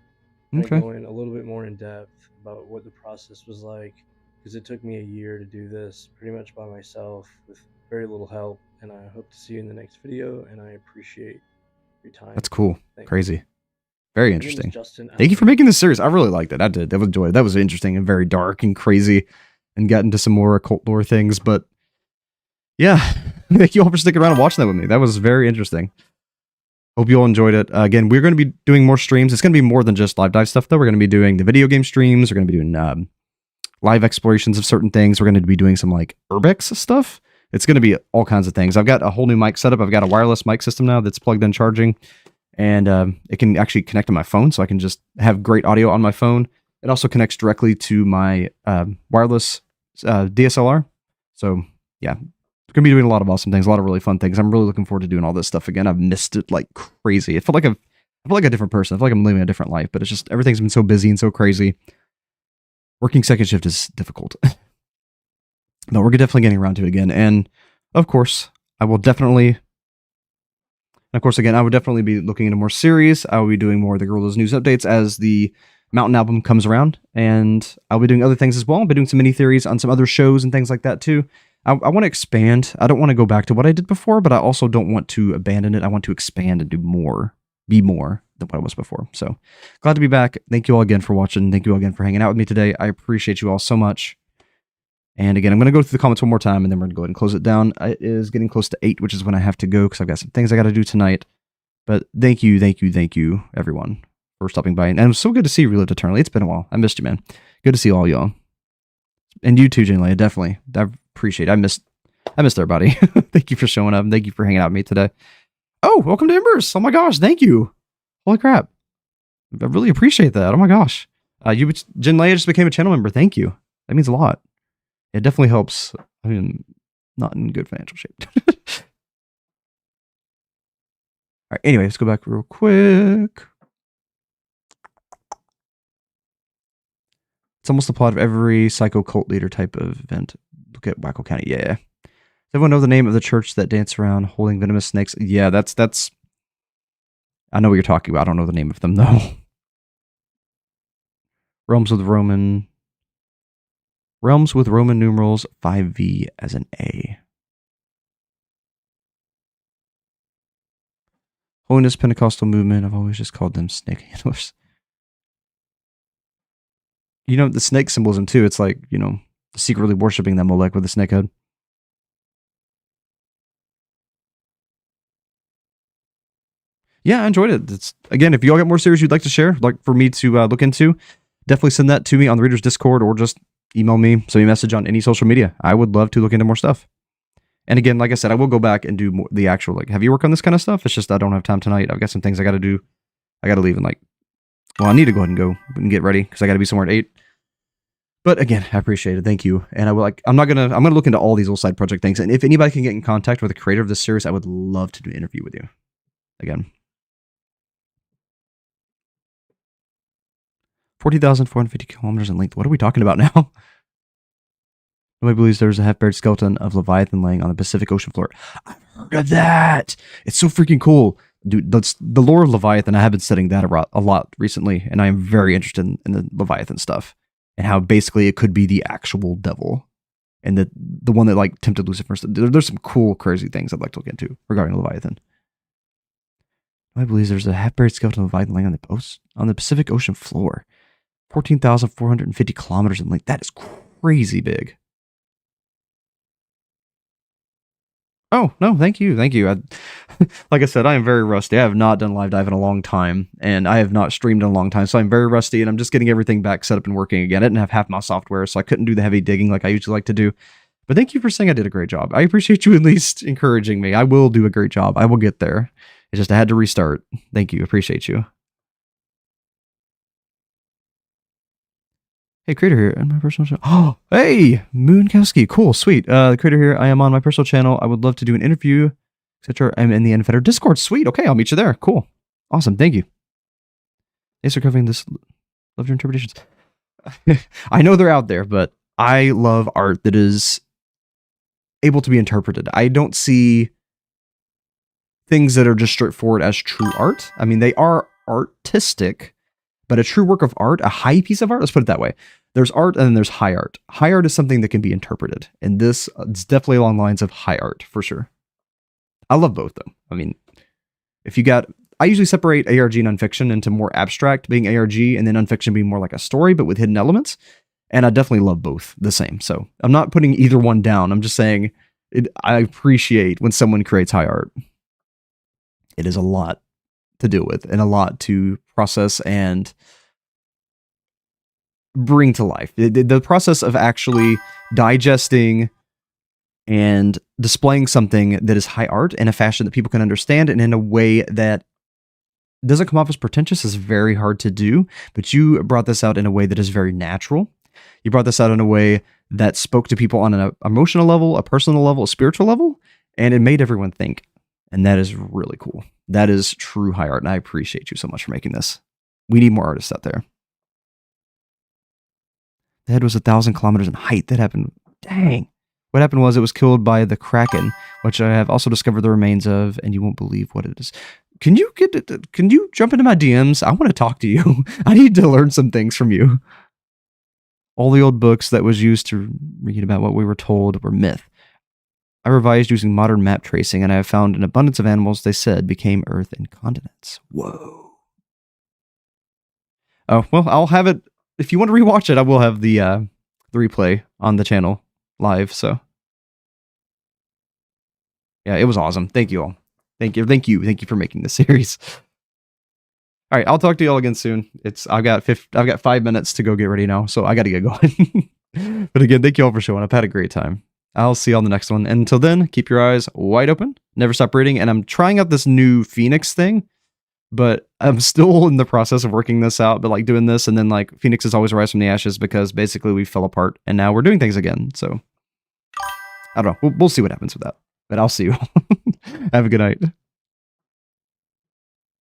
S18: And going a little bit more in depth about what the process was like. Because it took me a year to do this pretty much by myself with very little help. And I hope to see you in the next video. And I appreciate your time.
S1: That's cool.
S18: Thank
S1: Crazy.
S18: you.
S1: Very
S18: My name is
S1: interesting.
S18: Justin
S1: Thank you for making this series. I really liked it. I did. That was enjoyed. That was interesting and very dark and crazy, and got into some more occult lore things. But yeah, thank you all for sticking around and watching that with me. That was very interesting. Hope you all enjoyed it. Again, we're going to be doing more streams. It's going to be more than just live dive stuff, though. We're going to be doing the video game streams. We're going to be doing live explorations of certain things. We're going to be doing some like urbex stuff. It's going to be all kinds of things. I've got a whole new mic setup. I've got a wireless mic system now that's plugged in charging. And it can actually connect to my phone, so I can just have great audio on my phone. It also connects directly to my wireless DSLR. So yeah, we're gonna be doing a lot of awesome things, a lot of really fun things. I'm really looking forward to doing all this stuff again. I've missed it like crazy. I feel like a different person. I feel like I'm living a different life, but it's just everything's been so busy and so crazy. Working second shift is difficult, but we're definitely getting around to it again. And of course, I will definitely. And of course, again, I would definitely be looking into more series. I will be doing more of the Gorillas news updates as the Mountain album comes around. And I'll be doing other things as well. I'll be doing some mini-theories on some other shows and things like that too. I want to expand. I don't want to go back to what I did before, but I also don't want to abandon it. I want to expand and do more, be more than what I was before. So glad to be back. Thank you all again for watching. Thank you all again for hanging out with me today. I appreciate you all so much. And again, I'm going to go through the comments one more time, and then we're going to go ahead and close it down. It is getting close to 8, which is when I have to go because I've got some things I got to do tonight. But thank you, everyone, for stopping by. And it was so good to see you, Relived Eternally. It's been a while. I missed you, man. Good to see all y'all. And you too, Jane Leia, definitely. I appreciate it. I missed everybody. Thank you for showing up, and thank you for hanging out with me today. Oh, welcome to Embers. Oh my gosh, thank you. Holy crap. I really appreciate that. Oh my gosh. Jin Leia just became a channel member. Thank you. That means a lot. It definitely helps. I mean, not in good financial shape. All right, anyway, let's go back real quick. It's almost the plot of every psycho cult leader type of event. Look at Wacko County. Yeah. Does everyone know the name of the church that dance around holding venomous snakes? Yeah, that's. I know what you're talking about. I don't know the name of them, though. Realms with Roman numerals 5V as an A. Holiness Pentecostal movement. I've always just called them snake handlers. You know, the snake symbolism too. It's like, secretly worshiping them Molech with a snake head. Yeah, I enjoyed it. Again, if you all got more series you'd like to share, like for me to look into, definitely send that to me on the Reader's Discord or just email me, send me a message on any social media. I would love to look into more stuff. And again, like I said, I will go back and do the actual heavy work on this kind of stuff. It's just I don't have time tonight. I've got some things I got to do. I got to leave in I need to go ahead and go and get ready because I got to be somewhere at 8. But again, I appreciate it. Thank you. And I'm going to look into all these little side project things. And if anybody can get in contact with the creator of this series, I would love to do an interview with you. again. 14,450 kilometers in length. What are we talking about now? Nobody believes there's a half-buried skeleton of Leviathan laying on the Pacific Ocean floor. I've heard of that. It's so freaking cool. Dude, that's the lore of Leviathan. I have been studying that a lot recently, and I am very interested in the Leviathan stuff and how basically it could be the actual devil and the one that like tempted Lucifer. There's some cool, crazy things I'd like to look into regarding Leviathan. Nobody believes there's a half-buried skeleton of Leviathan laying on the Pacific Ocean floor. 14,450 kilometers in length. That is crazy big. Oh, no, thank you. Thank you. Like I said, I am very rusty. I have not done live dive in a long time, and I have not streamed in a long time, so I'm very rusty, and I'm just getting everything back set up and working again. I didn't have half my software, so I couldn't do the heavy digging like I usually like to do. But thank you for saying I did a great job. I appreciate you at least encouraging me. I will do a great job. I will get there. It's just I had to restart. Thank you. Appreciate you. Hey, creator here on my personal channel. Oh, hey, Moonkowski. Cool, sweet. The creator here, I am on my personal channel. I would love to do an interview, etc. I'm in the Unfettered Discord. Sweet. Okay, I'll meet you there. Cool. Awesome. Thank you. Thanks for covering this. Love your interpretations. I know they're out there, but I love art that is able to be interpreted. I don't see things that are just straightforward as true art. I mean, they are artistic, but a true work of art, a high piece of art, let's put it that way. There's art and then there's high art. High art is something that can be interpreted. And this is definitely along the lines of high art, for sure. I love both, though. I mean, I usually separate ARG and unfiction into more abstract, being ARG, and then unfiction being more like a story, but with hidden elements. And I definitely love both the same. So I'm not putting either one down. I'm just saying I appreciate when someone creates high art. It is a lot to deal with and a lot to process and bring to life. The process of actually digesting and displaying something that is high art in a fashion that people can understand and in a way that doesn't come off as pretentious is very hard to do, but you brought this out in a way that is very natural. You brought this out in a way that spoke to people on an emotional level, a personal level, a spiritual level, and it made everyone think. And that is really cool. That is true high art, and I appreciate you so much for making this. We need more artists out there. The head was 1,000 kilometers in height. That happened. Dang. What happened was it was killed by the Kraken, which I have also discovered the remains of, and you won't believe what it is. Can you jump into my DMs? I want to talk to you. I need to learn some things from you. All the old books that was used to read about what we were told were myth. I revised using modern map tracing, and I have found an abundance of animals they said became Earth and continents. Whoa. Oh, well, I'll have it. If you want to rewatch it, I will have the replay on the channel live, so. Yeah, it was awesome. Thank you all. Thank you for making this series. All right, I'll talk to you all again soon. I've got 5 minutes to go get ready now, so I got to get going. But again, thank you all for showing up. Had a great time. I'll see you on the next one. And until then, keep your eyes wide open. Never stop reading. And I'm trying out this new Phoenix thing, but I'm still in the process of working this out. But like doing this, and then like Phoenix is always rise from the ashes because basically we fell apart, and now we're doing things again. So I don't know. We'll see what happens with that. But I'll see you all. Have a good night.